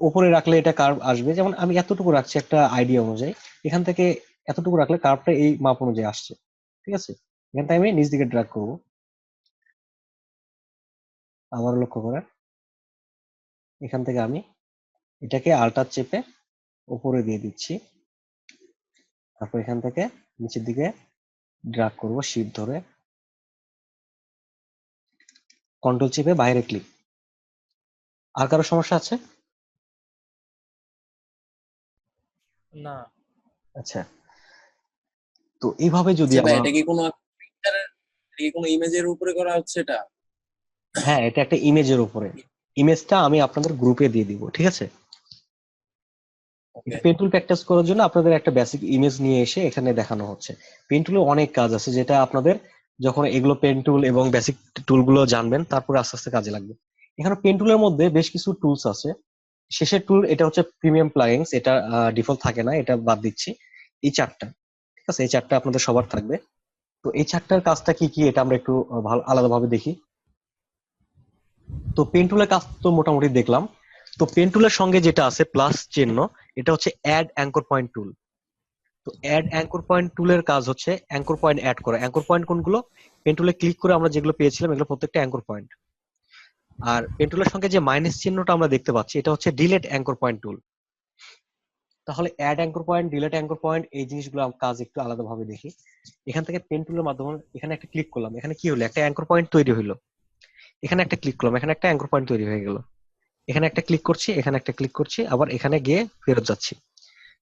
উপরে রাখলে এটা কার্ভ আসবে, যেমন আমি এতটুকু রাখছি একটা আইডিয়া অনুযায়ী, এখান থেকে এতটুকু রাখলে কার্ভটা এই মাপ অনুযায়ী আসছে। ঠিক আছে, এখান থেকে আমি নিচ দিকে ড্র্যাগ করব, আবার লক্ষ্য করেন এখান থেকে আমি এটাকে আল্টার চেপে উপরে দিয়ে দিচ্ছি, তারপর এখান থেকে নিচের দিকে ড্র্যাগ করব শিফট ধরে, কন্ট্রোল চেপে বাইরে ক্লিক। আর কারো সমস্যা আছে? না আচ্ছা, তো এইভাবে যদি আচ্ছা ভাই, আমরা, এটা কি কোনো পিকচারের, এটা কি কোনো ইমেজের উপরে করা হচ্ছে এটা? হ্যাঁ এটা একটা ইমেজের উপরে, ইমেজটা আমি আপনাদের গ্রুপে দিয়ে দিব। ঠিক আছে, ওকে। পেন টুল প্র্যাকটিস করার জন্য আপনাদের একটা বেসিক ইমেজ নিয়ে এসে এখানে দেখানো হচ্ছে। পেন টুলে অনেক কাজ আছে যেটা আপনাদের যখন এগুলো পেন টুল এবং বেসিক টুলগুলো জানবেন তারপরে আস্তে আস্তে কাজে লাগবে। এখানে পেন টুলের মধ্যে বেশ কিছু টুলস আছে। শেষের টুল এটা হচ্ছে প্রিমিয়াম প্লাগইনস, এটা ডিফল্ট থাকে না, এটা বাদ দিচ্ছি। এই চারটা, ঠিক আছে, এই চারটা আপনাদের সবার থাকবে। তো এই চারটার কাজটা কি কি এটা আমরা একটু ভালো আলাদাভাবে দেখি। তো পেন টুলের কাজ তো মোটামুটি দেখলাম। তো পেন টুলের সঙ্গে যেটা আছে প্লাস চিহ্ন, এটা হচ্ছে অ্যাড অ্যাঙ্কর পয়েন্ট টুল। তো অ্যাড অ্যাঙ্কর পয়েন্ট টুলের কাজ হচ্ছে অ্যাঙ্কর পয়েন্ট অ্যাড করা। অ্যাঙ্কর পয়েন্ট কোনগুলো? পেন টুলে ক্লিক করে আমরা যেগুলো পেয়েছিলাম এগুলো প্রত্যেকটা অ্যাঙ্কর পয়েন্ট। আর পেন টুলের সঙ্গে যে মাইনাস চিহ্নটা আমরা দেখতে পাচ্ছি এটা হচ্ছে ডিলেট অ্যাঙ্কর পয়েন্ট টুল। তাহলে add anchor point, delete anchor point, এই জিনিসগুলো কাজ একটু আলাদাভাবে দেখি। এখান থেকে পেন টুলের মাধ্যমে এখানে একটা ক্লিক করলাম, এখানে কি হলো? একটা অ্যাঙ্কর পয়েন্ট তৈরি হলো। এখানে একটা ক্লিক করলাম, এখানে একটা অ্যাঙ্কর পয়েন্ট তৈরি হয়ে গেল। এখানে একটা ক্লিক করছি, এখানে একটা ক্লিক করছি, আবার এখানে গিয়ে ফেরত যাচ্ছি।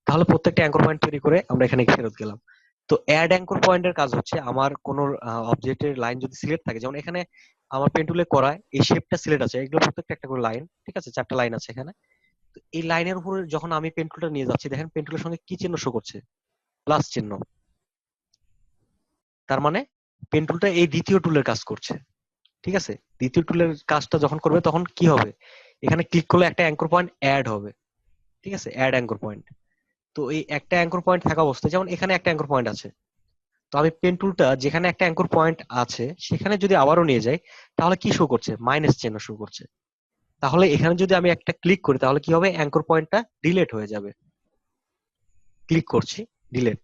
তাহলে প্রত্যেকটা অ্যাঙ্কর পয়েন্ট তৈরি করে আমরা এখানে ফেরত গেলাম। তো অ্যাড অ্যাঙ্কর পয়েন্টের কাজ হচ্ছে আমার কোন অবজেক্টের লাইন যদি সিলেক্ট থাকে, যেমন এখানে আমার পেন টুলে করা এই শেপটা সিলেক্ট আছে, এগুলো প্রত্যেকটা একটা করে লাইন, ঠিক আছে, চারটা লাইন আছে এখানে। তো এই লাইনের উপরে যখন আমি পেন টুলটা নিয়ে যাচ্ছি দেখেন পেন টুলের সঙ্গে কি চিহ্ন শো করছে? প্লাস চিহ্ন। তার মানে পেন টুলটা এই দ্বিতীয় টুলের কাজ করছে, ঠিক আছে। দ্বিতীয় টুলের কাজটা যখন করবে তখন কি হবে, এখানে ক্লিক করলে একটা অ্যাঙ্কর পয়েন্ট অ্যাড হবে, ঠিক আছে, অ্যাড অ্যাঙ্কর পয়েন্ট। তো এই একটা অ্যাঙ্কর পয়েন্ট থাকা অবস্থায়, যেমন এখানে একটা অ্যাঙ্কর পয়েন্ট আছে, তো আমি পেন টুলটা যেখানে একটা অ্যাঙ্কর পয়েন্ট আছে সেখানে যদি আবারও নিয়ে যাই, তাহলে কি শো করছে, মাইনাস চিহ্ন শো করছে। তাহলে এখানে যদি আমি একটা ক্লিক করি তাহলে কি হবে, অ্যাঙ্কর পয়েন্টটা ডিলেট হয়ে যাবে। ক্লিক করছি, ডিলেট।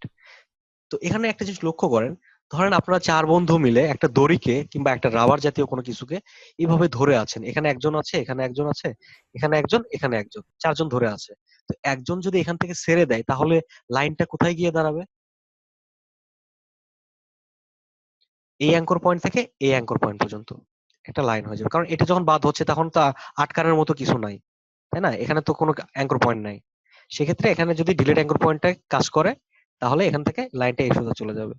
তো এখানে একটা জিনিস লক্ষ্য করেন, ধরেন আপনারা 4 বন্ধু মিলে একটা দড়িকে কিংবা একটা রাবার জাতীয় কোনো কিছুকে এইভাবে ধরে আছেন, এখানে একজন আছে, এখানে একজন আছে, এখানে একজন, এখানে একজন, 4 জন ধরে আছে। তো একজন যদি এখান থেকে ছেড়ে দেয় তাহলে লাইনটা কোথায় গিয়ে দাঁড়াবে, এই অ্যাঙ্কর পয়েন্ট থেকে এই অ্যাঙ্কর পয়েন্ট পর্যন্ত একটা লাইন হয়ে যাবে, কারণ এটা যখন বাদ হচ্ছে তখন তো আটকানোর মতো কিছু নাই, তাই না, এখানে তো কোনো অ্যাঙ্কর পয়েন্ট নাই। সেক্ষেত্রে এখানে যদি ডিলিট অ্যাঙ্কর পয়েন্টটা কাজ করে তাহলে এখান থেকে লাইনটা এই সোজা চলে যাবে।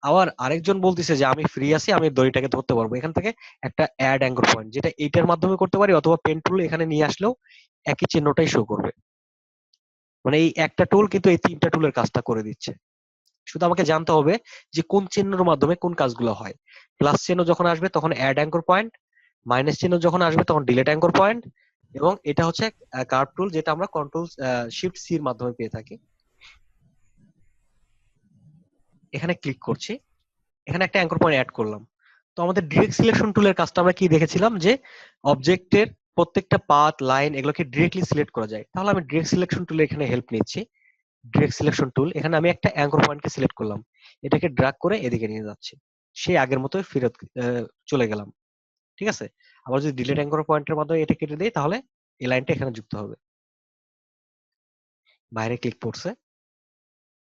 আবার আরেকজন বলতেছে যে আমি ফ্রি আছি, আমি দড়িটাকে ধরতে পারবো, এখান থেকে একটা অ্যাড অ্যাঙ্কর পয়েন্ট, যেটা এইটার মাধ্যমে করতে পারি, অথবা পেন টুল এখানে নিয়ে আসলেও একই চিহ্নটাই শো করবে। মানে এই একটা টুল কিন্তু এই 3টা টুলের কাজটা করে দিচ্ছে। শুধু আমাকে জানতে হবে যে কোন চিহ্নের মাধ্যমে কোন কাজগুলো হয়। প্লাস চিহ্ন যখন আসবে তখন অ্যাড অ্যাঙ্কর পয়েন্ট, মাইনাস চিহ্ন যখন আসবে তখন ডিলিট অ্যাঙ্কর পয়েন্ট, এবং এটা হচ্ছে কার্ভ টুল, যেটা আমরা কন্ট্রোল শিফট সি এর মাধ্যমে পেয়ে থাকি। এখানে ক্লিক করছি, এখানে একটা অ্যাঙ্কর পয়েন্ট অ্যাড করলাম। তো আমাদের ডিরেক্ট সিলেকশন টুলের কাজটা আমরা কি দেখেছিলাম, যে অবজেক্টের প্রত্যেকটা পাথ, লাইন এগুলোকে ডিরেক্টলি সিলেক্ট করা যায়। তাহলে আমি ডিরেক্ট সিলেকশন টুলে এখানে হেল্প নিচ্ছি। ডিরেক্ট সিলেকশন টুল, এখানে আমি একটা অ্যাঙ্কর পয়েন্টকে সিলেক্ট করলাম, এটাকে ড্র্যাগ করে এদিকে নিয়ে যাচ্ছি, সেই আগের মতোই ফেরত চলে গেলাম, ঠিক আছে। আবার যদি ডিলিট অ্যাঙ্কর পয়েন্টের মাধ্যমে এটা কেটে দেই তাহলে এই লাইনটা এখানে যুক্ত হবে। বাইরে ক্লিক করছে,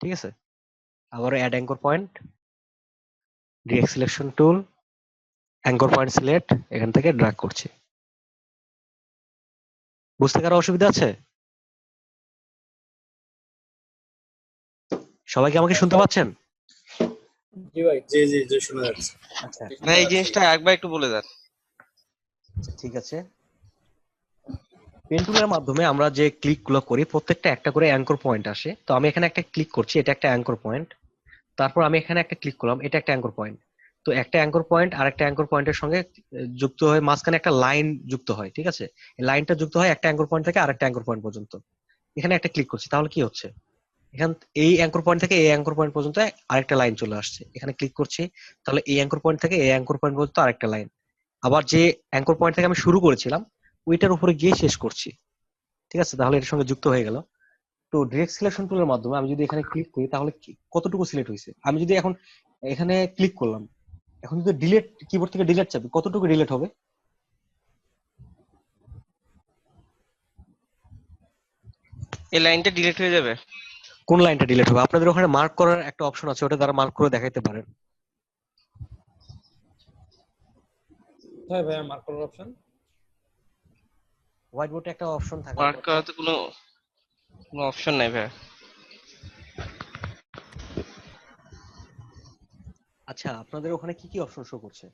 ঠিক আছে। আবার add anchor point, direct selection tool, anchor point select, এখান থেকে ড্র্যাগ করছি। বুঝতে কারো অসুবিধা আছে? সবাই কি আমাকে শুনতে পাচ্ছেন? জি ভাই, জি জি জি, শোনা যাচ্ছে। আচ্ছা ভাই এই জিনিসটা একবার একটু বলে দেন। ঠিক আছে। পেন টুলের মাধ্যমে আমরা যে ক্লিক গুলো করি প্রত্যেকটা একটা করে অ্যাঙ্কর পয়েন্ট আসে। তো আমি এখানে একটা ক্লিক করছি, এটা একটা অ্যাঙ্কর পয়েন্ট। তারপর আমি এখানে একটা ক্লিক করলাম, এটা একটা অ্যাঙ্কর পয়েন্ট। তো একটা অ্যাঙ্কর পয়েন্ট আর একটা অ্যাঙ্কর পয়েন্টের সঙ্গে যুক্ত হয়ে মাঝখানে একটা লাইন যুক্ত হয়, ঠিক আছে। এই লাইনটা যুক্ত হয় একটা অ্যাঙ্কর পয়েন্ট থেকে আরেকটা অ্যাঙ্কর পয়েন্ট পর্যন্ত। এখানে একটা ক্লিক করছি, তাহলে কি হচ্ছে, এখান এই অ্যাঙ্কর পয়েন্ট থেকে এই অ্যাঙ্কর পয়েন্ট পর্যন্ত আরেকটা লাইন চলে আসছে। এখানে ক্লিক করছি, তাহলে এই অ্যাঙ্কর পয়েন্ট থেকে এই অ্যাঙ্কর পয়েন্ট পর্যন্ত আরেকটা লাইন। আবার যে অ্যাঙ্কর পয়েন্ট থেকে আমি শুরু করেছিলাম ওইটার উপরে গিয়ে শেষ করছি, ঠিক আছে। তাহলে এর সঙ্গে যুক্ত হয়ে গেল। তো ডিরেক্ট সিলেকশন টুলের মাধ্যমে আমি যদি এখানে ক্লিক করি তাহলে কতটুকু সিলেক্ট হয়েছে, আমি যদি এখন এখানে ক্লিক করলাম, এখন যদি ডিলিট কিবোর্ড থেকে ডিলিট চাপি কতটুকু ডিলিট হবে, এই লাইনটা ডিলিট হয়ে যাবে। কোন লাইনটা ডিলিট হবে? আপনাদের ওখানে মার্ক করার একটা অপশন আছে, ওটা দ্বারা মার্ক করে দেখাইতে পারেন। কোথায় ভাই মার্ক করার অপশন? হোয়াইট বোর্ডে একটা অপশন থাকে। মার্ক করাতে কোনো অপশন নাই ভাই। আচ্ছা, আপনাদের ওখানে কি কি অপশন শো করছে?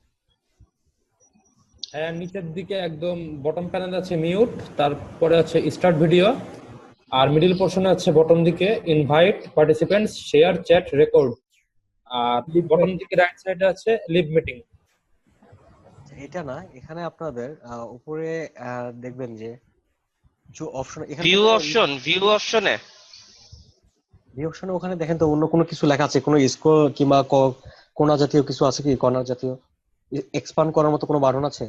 হ্যাঁ, নিচের দিকে একদম বটম প্যানেলে আছে মিউট, তারপরে আছে স্টার্ট ভিডিও, আর মিডল পোর্শনে আছে বটম দিকে invite participants, share, chat, record, আর বটম দিকে রাইট সাইডে আছে লিভ মিটিং। এটা না, এখানে আপনাদের উপরে দেখবেন যে অপশন, এখানে ভিউ অপশনে ভিউ অপশনে ওখানে দেখেন তো অন্য কোনো কিছু লেখা আছে, কোনো স্ক্রল কিংবা কোনা জাতীয় কিছু আছে কি, কর্নার জাতীয় এক্সপান্ড করার মতো কোনো বাটন আছে?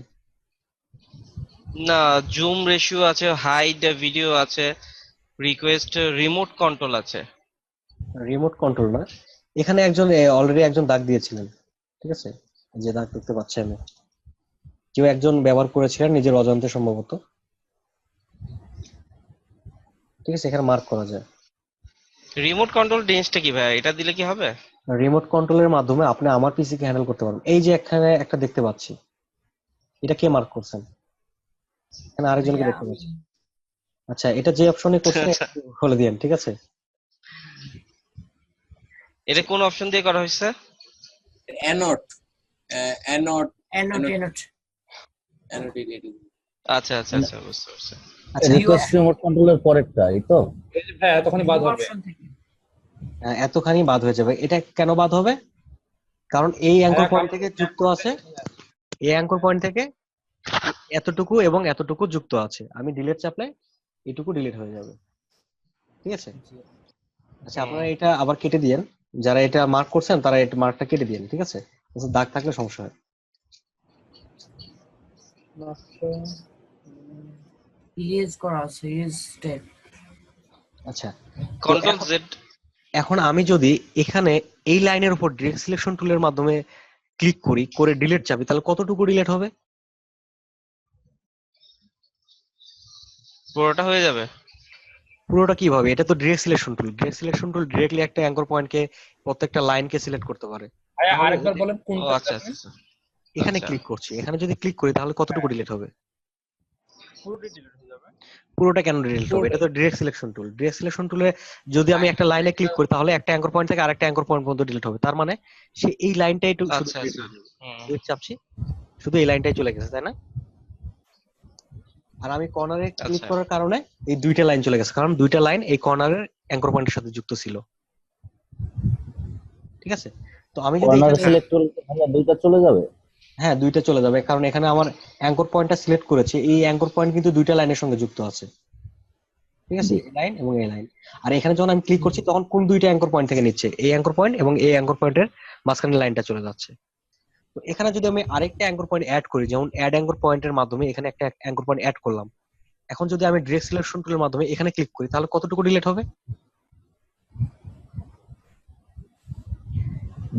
না, জুম রেশিও আছে, হাইড ভিডিও আছে, রিকোয়েস্ট, রিমোট কন্ট্রোল আছে। রিমোট কন্ট্রোল না, এখানে একজন অলরেডি একজন দাগ দিয়েছিলেন, ঠিক আছে, যে দাগ দেখতে পাচ্ছি আমি, কেউ একজন ব্যবহার করেছিলেন নিজের অজান্তে সম্ভবত, ঠিক আছে, এখানে মার্ক করা যায়। রিমোট কন্ট্রোল জিনিসটা কি ভাই, এটা দিলে কি হবে? রিমোট কন্ট্রোলের মাধ্যমে আপনি আমার পিসি কে হ্যান্ডেল করতে পারবেন। এই যে এখানে একটা দেখতে পাচ্ছি, এটা কে মার্ক করছেন? এখানে আরেকজনকে দেখতে পাচ্ছি। আচ্ছা, এটা যে অপশনে করছেন বলে দিয়েন, ঠিক আছে। এটা কোন অপশন দিয়ে করা হয়েছে? অ্যানোট অ্যানোট আচ্ছা আচ্ছা আচ্ছা, বুঝতে পারছি। আচ্ছা, রিকোয়েস্ট রিমোট কন্ট্রোলের পরেরটা, এই তো? হ্যাঁ, তখনই বাদ হবে। এতখানি বাদ হয়ে যাবে। এটা কেন বাদ হবে? কারণ এই অ্যাঙ্কর ভাইয়া পয়েন্ট থেকে যুক্ত আছে, এই অ্যাঙ্কর পয়েন্ট থেকে এতটুকু এবং এতটুকু যুক্ত আছে। আমি ডিলিট চাপলে এটুকু ডিলিট হয়ে যাবে। ঠিক আছে? আচ্ছা, আপনারা এটা আবার কেটে দিয়েন। যারা এটা মার্ক করছেন তারা এটা মার্কটা কেটে দিয়েন। ঠিক আছে? দাগ থাকলে সমস্যা হয়। ইরেজ করা আছে, ইরেজ স্টেপ। আচ্ছা, কন্ট্রোল জেড। এখন আমি যদি এখানে এই লাইনের উপর ডিরেক্ট সিলেকশন টুলের মাধ্যমে ক্লিক করি, করে ডিলিট চাপি, তাহলে কতটুকু ডিলিট হবে? পুরোটা হয়ে যাবে। পুরোটা কিভাবে? এটা তো ডিরেক্ট সিলেকশন টুল। ডিরেক্ট সিলেকশন টুল ডিরেক্টলি একটা অ্যাঙ্কর পয়েন্টকে, প্রত্যেকটা লাইনকে সিলেক্ট করতে পারে। ভাইয়া তাহলে আরেকবার বলেন ও কোনটা আচ্ছা আপনি? আচ্ছা আচ্ছা। এখানে আচ্ছা। ক্লিক করছি, এখানে যদি ক্লিক করি তাহলে কতটুকু ডিলিট হবে? পুরোটাই ডিলিট হয়ে যাবে। পুরোটা কেন ডিলিট হবে? এটা তো ডিরেক্ট সিলেকশন টুল। ডিরেক্ট সিলেকশন টুলে যদি আমি একটা লাইনে ক্লিক করি তাহলে একটা অ্যাঙ্কর পয়েন্ট থেকে আরেকটা অ্যাঙ্কর পয়েন্ট পর্যন্ত ডিলিট হবে। তার মানে সে এই লাইনটাই শুধু আচ্ছা ডিলিট আচ্ছা। হয়ে যাবে। হুম। ডিলিট চাপছি, শুধু এই লাইনটাই চলে গেছে, তাই না? আর আমি কর্নারে ক্লিক আচ্ছা। করার কারণে এই দুইটা লাইন চলে গেছে, কারণ দুইটা লাইন এই কর্নারের অ্যাঙ্কর পয়েন্টের সাথে যুক্ত ছিল। ঠিক আছে? তো আমি যদি কর্নার এখানে, সিলেক্ট করলে তাহলে দুইটা চলে যাবে। হ্যাঁ দুইটা চলে যাবে, কারণ এখানে আমার অ্যাঙ্কর পয়েন্টটা সিলেক্ট করেছি, এই অ্যাঙ্কর পয়েন্ট কিন্তু দুইটা লাইনের সঙ্গে যুক্ত আছে। ঠিক আছে? এই লাইন এবং এই লাইন। আর এখানে যখন আমি ক্লিক করছি তখন কোন দুইটা অ্যাঙ্কর পয়েন্ট থেকে নিচ্ছে? এই অ্যাঙ্কর পয়েন্ট এবং এই অ্যাঙ্কর পয়েন্টের মাঝখানে লাইনটা চলে যাচ্ছে। তো এখানে যদি আমি আরেকটা অ্যাঙ্কর পয়েন্ট অ্যাড করি, যেমন অ্যাড অ্যাঙ্কর পয়েন্টের মাধ্যমে এখানে একটা অ্যাঙ্কর পয়েন্ট অ্যাড করলাম, এখন যদি আমি ডিরেক্ট সিলেকশন টুলের মাধ্যমে এখানে ক্লিক করি তাহলে কতটুকু ডিলিট হবে?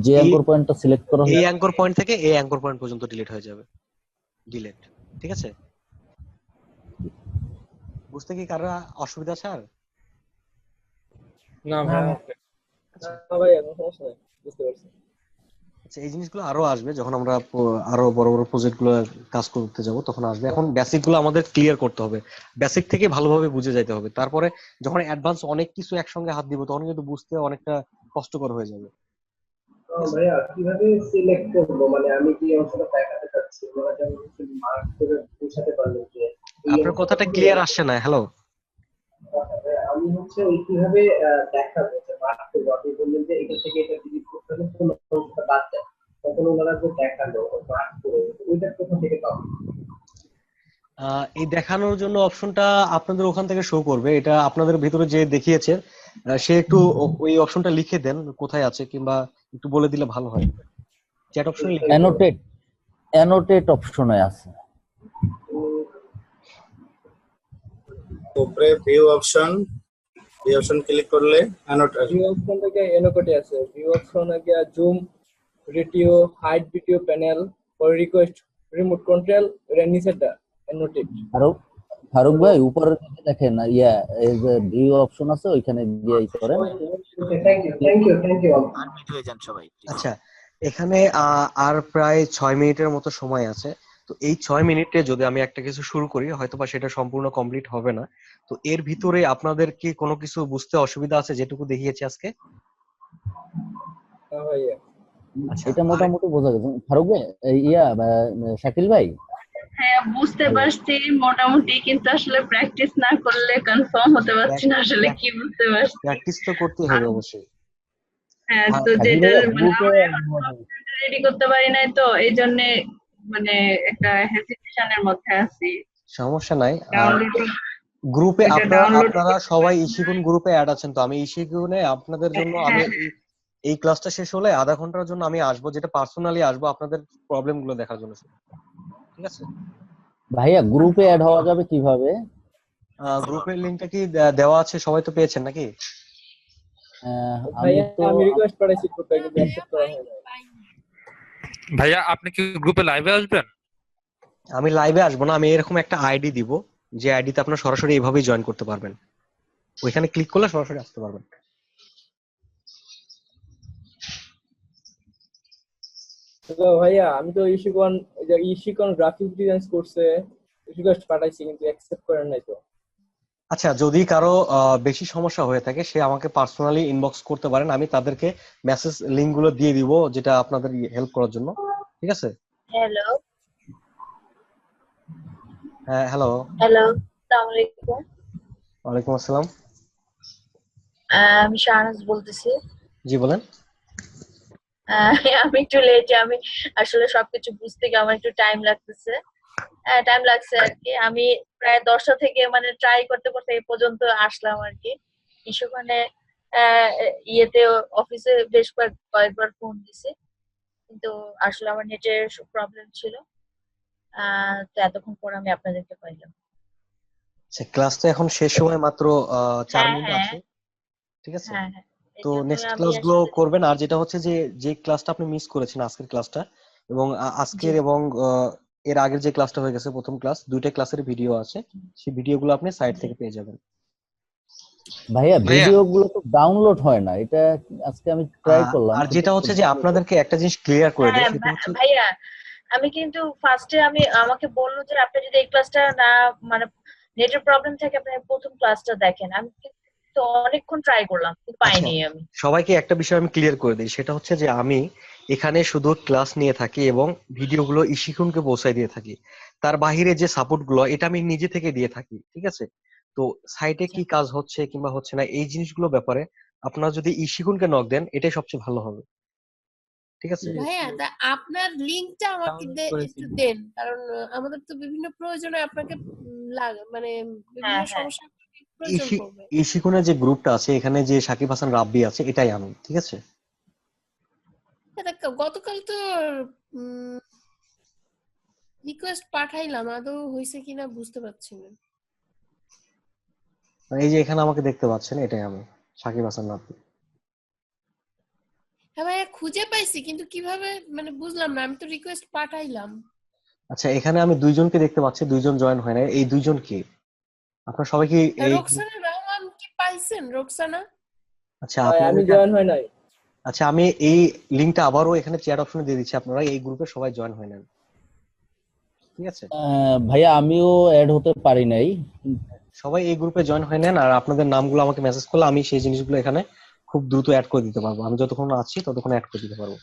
যে অ্যাঙ্কর পয়েন্টটা সিলেক্ট করা এই হলো অ্যাঙ্কর পয়েন্ট থেকে এই অ্যাঙ্কর পয়েন্ট পর্যন্ত ডিলিট হয়ে যাবে। ডিলিট। ঠিক আছে? বুঝতে কি কারো অসুবিধা আছে আর? না ভাইয়া, আচ্ছা, ভাইয়া কোনো সমস্যা নাই, বুঝতে পারছি। আচ্ছা, এই জিনিসগুলো আরো আসবে যখন আমরা আরো বড় বড় প্রজেক্ট গুলো কাজ করতে যাব, তখন আসবে। এখন বেসিক গুলো আমাদের ক্লিয়ার করতে হবে, বেসিক থেকে ভালোভাবে বুঝে যাইতে হবে। তারপরে যখন অ্যাডভান্স অনেক কিছু একসঙ্গে হাত দিব তখন কিন্তু বুঝতে অনেকটা কষ্টকর হয়ে যাবে। ভাইয়া কিভাবে সিলেক্ট করবো, মানে আমি যে অংশটা দেখাতে চাচ্ছি ওরা যেমন মার্ক করে বোঝাতে পারলো যে এই আপনার অংশটা কথাটা পুরো ক্লিয়ার আসছে না। হ্যালো, আমি হচ্ছে ওই কিভাবে দেখাবো যে মার্ক করবো। আপনি বললেন যে এটা থেকে এটা ডিলিট করতে হলে কোন অংশটা বাদ যায়, তখন ওনারা যে দেখালো মার্ক করে ওইটা কোথা থেকে পাবো? এই দেখানোর জন্য অপশনটা আপনাদের ওখান থেকে শো করবে। এটা আপনাদের ভিতরে যে দেখিয়েছে সে একটু ওই অপশনটা লিখে দেন কোথায় আছে, কিংবা একটু বলে দিলে ভালো হয়। চ্যাট অপশনে লিখে দিন। অ্যানোটেট অপশনে আছে। উপরে ভিউ অপশন ক্লিক করলে অ্যানোটেট, ভিউ অপশন থেকে এনোকোটে আছে, ভিউ অপশনে গিয়ে zoom, radio, hide video panel, পর রিকোয়েস্ট, রিমোট কন্ট্রোল, এর নিচেটা এনোটেট। ফারুক ভাই উপরে দেখেন এই যে ভিউ অপশন আছে ওইখানে গিয়ে করেন। থ্যাংক ইউ আনমিউট হয়ে যান সবাই please। আচ্ছা, এখানে আর প্রায় 6 মিনিটের মতো সময় আছে। তো এই 6 মিনিটে যদি আমি একটা কিছু শুরু করি হয়তোবা সেটা সম্পূর্ণ কমপ্লিট হবে না। তো এর ভিতরে আপনাদের কি কোনো কিছু বুঝতে অসুবিধা আছে যেটুকু দেখিয়েছি আজকে? ভাইয়া আচ্ছা, এটা মোটামুটি বোঝা গেছে। ফারুক ভাই শাকিল ভাই, হ্যাঁ বুঝতে পারছি মোটামুটি, কিন্তু আসলে প্র্যাকটিস না করলে কনফার্ম হতে পারছি না আসলে কি বুঝতে পারছি। প্র্যাকটিস তো করতেই হবে অবশ্যই। হ্যাঁ, তো শাকিল যেটা ভাই মানে গ্রুপে রেডি করতে পারি নাই, তো এই জন্য মানে একটা হেজিটেশনের মধ্যে আছি। সমস্যা নাই। ডাউনলোড গ্রুপে এটা আপনারা ডাউনলোড আপনারা সবাই ইশিকুন গ্রুপে অ্যাড আছেন তো? আমি ইশিকুনে আপনাদের জন্য আমি হ্যাঁ এই ক্লাসটা শেষ হলে আধা ঘন্টার জন্য আমি আসবো, যেটা পার্সোনালি আসবো আপনাদের প্রবলেম গুলো দেখার জন্য। ঠিক আছে? ভাইয়া গ্রুপে অ্যাড হওয়া যাবে কিভাবে? গ্রুপের লিংকটা কি দেওয়া আছে? সবাই তো পেয়েছেন নাকি? আমি রিকোয়েস্ট করেছি গ্রুপে, কিন্তু অ্যাকসেপ্ট করা হয়নি। ভাইয়া আপনি কি গ্রুপে লাইভে আসবেন? আমি লাইভে আসবো না, আমি এরকম একটা আইডি দিব, যে আইডিতে আপনারা সরাসরি এইভাবেই জয়েন করতে পারবেন। ওইখানে ক্লিক করলে সরাসরি আসতে পারবেন। তো ভাইয়া আমি তো ইশিকন গ্রাফিক ডিজাইন কোর্সে রিকোয়েস্ট পাঠাইছি কিন্তু অ্যাকসেপ্ট করেন নাই তো। আচ্ছা, যদি কারো বেশি সমস্যা হয়ে থাকে সে আমাকে পার্সোনালি ইনবক্স করতে পারেন, আমি তাদেরকে মেসেজ লিংক গুলো দিয়ে দিব যেটা আপনাদের হেল্প করার জন্য। ঠিক আছে? হ্যালো হ্যাঁ, হ্যালো, আসসালামু আলাইকুম। ওয়ালাইকুম আসসালাম। আমি শাহনাজ বলতেছি। জি বলেন। আমি একটু লেটে, আমি আসলে সবকিছু বুঝতে গিয়ে আমার একটু টাইম লাগতেছে। টাইম লাগছে আর কি। আমি প্রায় 10টা থেকে মানে ট্রাই করতে করতে এই পর্যন্ত আসলাম আর কি। কিছুক্ষণে ইয়েতে অফিসে বেশ কয়েকবার ফোন দিছি, কিন্তু আসলে আমার নেটের প্রবলেম ছিল। তো এতক্ষণ পর আমি আপনাদেরকে পাইলাম। আচ্ছা, ক্লাস তো এখন শেষ সময় মাত্র 4 হ্যাঁ মিনিট হ্যাঁ আছে, ঠিক আছে? হ্যাঁ হ্যাঁ, এই তো জন্যই নেক্সট আমি ক্লাসগুলো আসলে। করবেন। আর যেটা হচ্ছে যে যে ক্লাসটা আপনি মিস করেছেন আজকের ক্লাসটা এবং জি আজকের এবং এর আগের যে ক্লাসটা হয়ে গেছে প্রথম ক্লাস, দুইটা ক্লাসের ভিডিও আছে, সেই ভিডিওগুলো আপনি সাইট জি। থেকে পেয়ে যাবেন। ভাইয়া ভাইয়া ভিডিও গুলো তো ডাউনলোড হয় না, এটা আজকে আমি ট্রাই করলাম আর কিন্তু যেটা হচ্ছে যে আপনাদেরকে একটা জিনিস ক্লিয়ার করে দেয়, হ্যাঁ সেটা হচ্ছে ভাইয়া, আমি কিন্তু ফার্স্টে আমাকে বললো যে আপনি যদি এই ক্লাসটা না মানে নেটের প্রবলেম থাকে আপনি প্রথম ক্লাসটা দেখেন। আমি কিন্তু অনেকক্ষণ ট্রাই করলাম কিন্তু আচ্ছা, পাইনি আমি। সবাইকে একটা বিষয় আমি ক্লিয়ার করে দিই, সেটা হচ্ছে যে আমি এখানে শুধু ক্লাস নিয়ে থাকি এবং ভিডিওগুলো ইশিকুনকে পৌঁছায় দিয়ে থাকি। তার বাহিরে যে সাপোর্ট গুলো এটা আমি নিজে থেকে দিয়ে থাকি, ঠিক আছে? তো সাইটে আচ্ছা কি কাজ হচ্ছে কিংবা হচ্ছে না এই জিনিসগুলো ব্যাপারে আপনারা যদি ইশিকুনকে নক দেন এটাই সবচেয়ে ভালো হবে, ঠিক আছে? ভাইয়া তা আপনার লিংকটা আমাকে একটু দেন, কারণ আমাদের তো বিভিন্ন প্রয়োজনে আপনাকে মানে বিভিন্ন হ্যাঁ হ্যাঁ সমস্যা প্রয়োজন ইশি পড়বে। ইশিকুনের যে গ্রুপটা আছে এখানে যে সাকিব হাসান রাব্বি আছে এটাই আমি, ঠিক আছে? গতকাল তো রিকোয়েস্ট পাঠাইলাম, আদৌ হয়েছে কিনা বুঝতে পারছি না। এই যে এখানে আমাকে দেখতে পাচ্ছেন, এটাই আমি, সাকিব হাসান রাব্বি। হ্যাঁ ভাইয়া খুঁজে পাইছি, কিন্তু কিভাবে মানে বুঝলাম না। আমি তো রিকোয়েস্ট পাঠাইলাম। আচ্ছা, এখানে আমি দুইজনকে দেখতে পাচ্ছি, দুইজন জয়েন হয় না। এই দুইজন কি? আপনারা সবাই কি এই রোকসানা রহমান কি পাইছেন? রোকসানা আচ্ছা ভাই আমি আপনাদেরকে জয়েন হয় নাই। আচ্ছা, আমি এই লিংকটা আবারও এখানে চ্যাট অপশনে দিয়ে দিচ্ছি, আপনারা এই গ্রুপে সবাই জয়েন হয়ে নেন, ঠিক আছে? ভাইয়া আমিও অ্যাড হতে পারি নাই। সবাই এই গ্রুপে জয়েন হয়ে নেন আর আপনাদের নামগুলো আমাকে মেসেজ করলে আমি সেই জিনিসগুলো এখানে খুব দ্রুত অ্যাড করে দিতে পারবো। আমি যতক্ষণ আছি ততক্ষণ অ্যাড করে দিতে পারবো।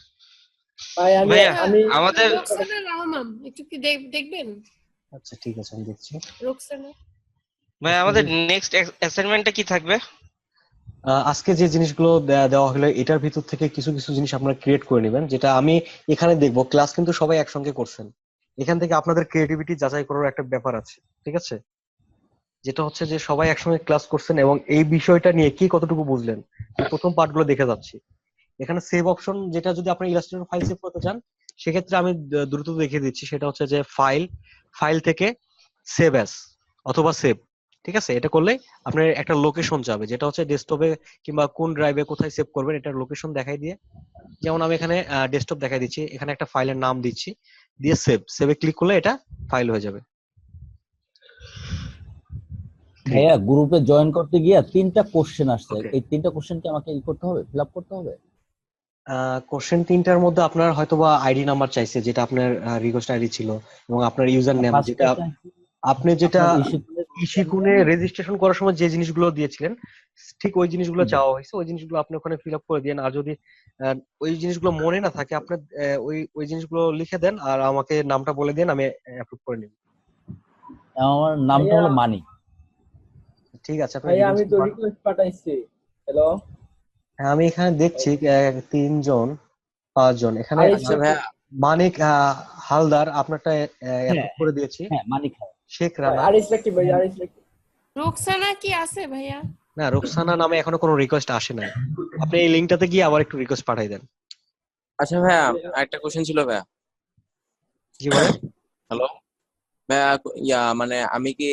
ভাই আমি ভাইয়া আমি আমাদের রোকসানা রহমান একটু কি দেখবেন? আচ্ছা ঠিক আছে, আমি দেখছি। রোকসানা ভাইয়া আমাদের নেক্সট অ্যাসাইনমেন্টটা কি থাকবে? আজকে যে জিনিসগুলো দেওয়া হলো এটার ভিতর থেকে কিছু কিছু জিনিস আপনারা ক্রিয়েট করে নেবেন, যেটা আমি এখানে দেখবো। ক্লাস কিন্তু সবাই একসঙ্গে করছেন, এখান থেকে আপনাদের ক্রিয়েটিভিটি যাচাই করার একটা ব্যাপার আছে, ঠিক আছে? যেটা হচ্ছে যে সবাই একসঙ্গে ক্লাস করছেন এবং এই বিষয়টা নিয়ে কি কতটুকু বুঝলেন, এই প্রথম পার্টগুলো দেখে যাচ্ছি। এখানে সেভ অপশন, যেটা যদি আপনি ইলাস্ট্রেটর ফাইল সেভ করতে চান সেক্ষেত্রে আমি দ্রুত দেখিয়ে দিচ্ছি। সেটা হচ্ছে যে ফাইল থেকে সেভ অ্যাজ অথবা সেভ, ঠিক আছে? এটা করলে আপনার একটা লোকেশন যাবে, যেটা হচ্ছে ডেস্কটপে কিংবা কোন ড্রাইভে কোথায় সেভ করবেন এটার লোকেশন দেখাই দিয়ে। যেমন আমি এখানে ডেস্কটপ দেখাই দিচ্ছি, এখানে একটা ফাইলের নাম দিচ্ছি, দিয়ে সেভে ক্লিক করলে এটা ফাইল হয়ে যাবে। ভাইয়া গ্রুপে জয়েন করতে গিয়ে 3টা কোশ্চেন আসছে, Okay. এই 3টা কোশ্চেন কি আমাকে করতে হবে, ফিল আপ করতে হবে? কোশ্চেন 3টার মধ্যে আপনার হয়তোবা আইডি নাম্বার চাইছে, যেটা আপনার রিকোয়েস্ট আইডি ছিল, এবং আপনার ইউজার নেম, যেটা আপনি যেটা ইশিকুনে রেজিস্ট্রেশন করার সময় যে জিনিসগুলো দিয়েছিলেন ঠিক ওই জিনিসগুলো চাওয়া হয়েছে। ওই জিনিসগুলো আপনি ওখানে ফিল আপ করে দেন। আর যদি ওই জিনিসগুলো মনে না থাকে আপনার ওই জিনিসগুলো লিখে দেন আর আমাকে নামটা বলে দেন, আমি অ্যাপ্রুভ করে নিব। আমার নামটা হলো মানিক। ঠিক আছে, আপনি ভাই আমি তো রিকোয়েস্ট পাঠাইছি। হ্যালো, হ্যাঁ আমি এখানে দেখছি 3 জন 5 জন এখানে। মানিক হালদার আপনারটা অ্যাপ্রুভ করে দিয়েছি। হ্যাঁ মানিক। শেখ রানা, আরিস রাকিব ভাই, আরিস রাকিব। রোকসানা কি আছে ভাইয়া? না, রোকসানা নামে এখনো কোনো রিকোয়েস্ট আসে নাই। আপনি এই লিংকটাতে গিয়ে আবার একটু রিকোয়েস্ট পাঠাই দেন। আচ্ছা ভাইয়া আরেকটা কোশ্চেন ছিল ভাইয়া। জি বলেন। হ্যালো ভাইয়া, মানে আমি কি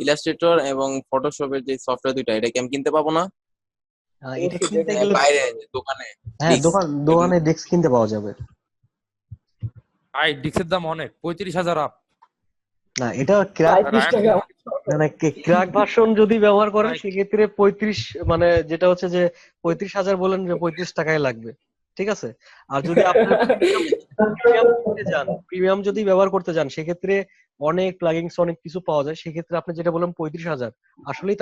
ইলাস্ট্রেটর এবং ফটোশপের যে সফটওয়্যার দুইটা এটা কি আমি কিনতে পাবো না? এটা কিনতে গেলে বাইরে দোকানে? হ্যাঁ, দোকানে ডেস্ক কিনতে পাওয়া যাবে। ভাই ডিক্সের দাম অনেক, 35,000 আপ। না, এটা ক্র্যাক ভার্সন যদি ব্যবহার করেন সেক্ষেত্রে 35, মানে যেটা হচ্ছে যে 35,000 বলেন যে 35 টাকায় লাগবে, ঠিক আছে? আর যদি আপনার প্রিমিয়াম যদি ব্যবহার করতে যান সেক্ষেত্রে অনেক প্লাগইনস অনেক কিছু পাওয়া যায়। সেক্ষেত্রে আপনি যেটা বলেন 35,000 আসলেই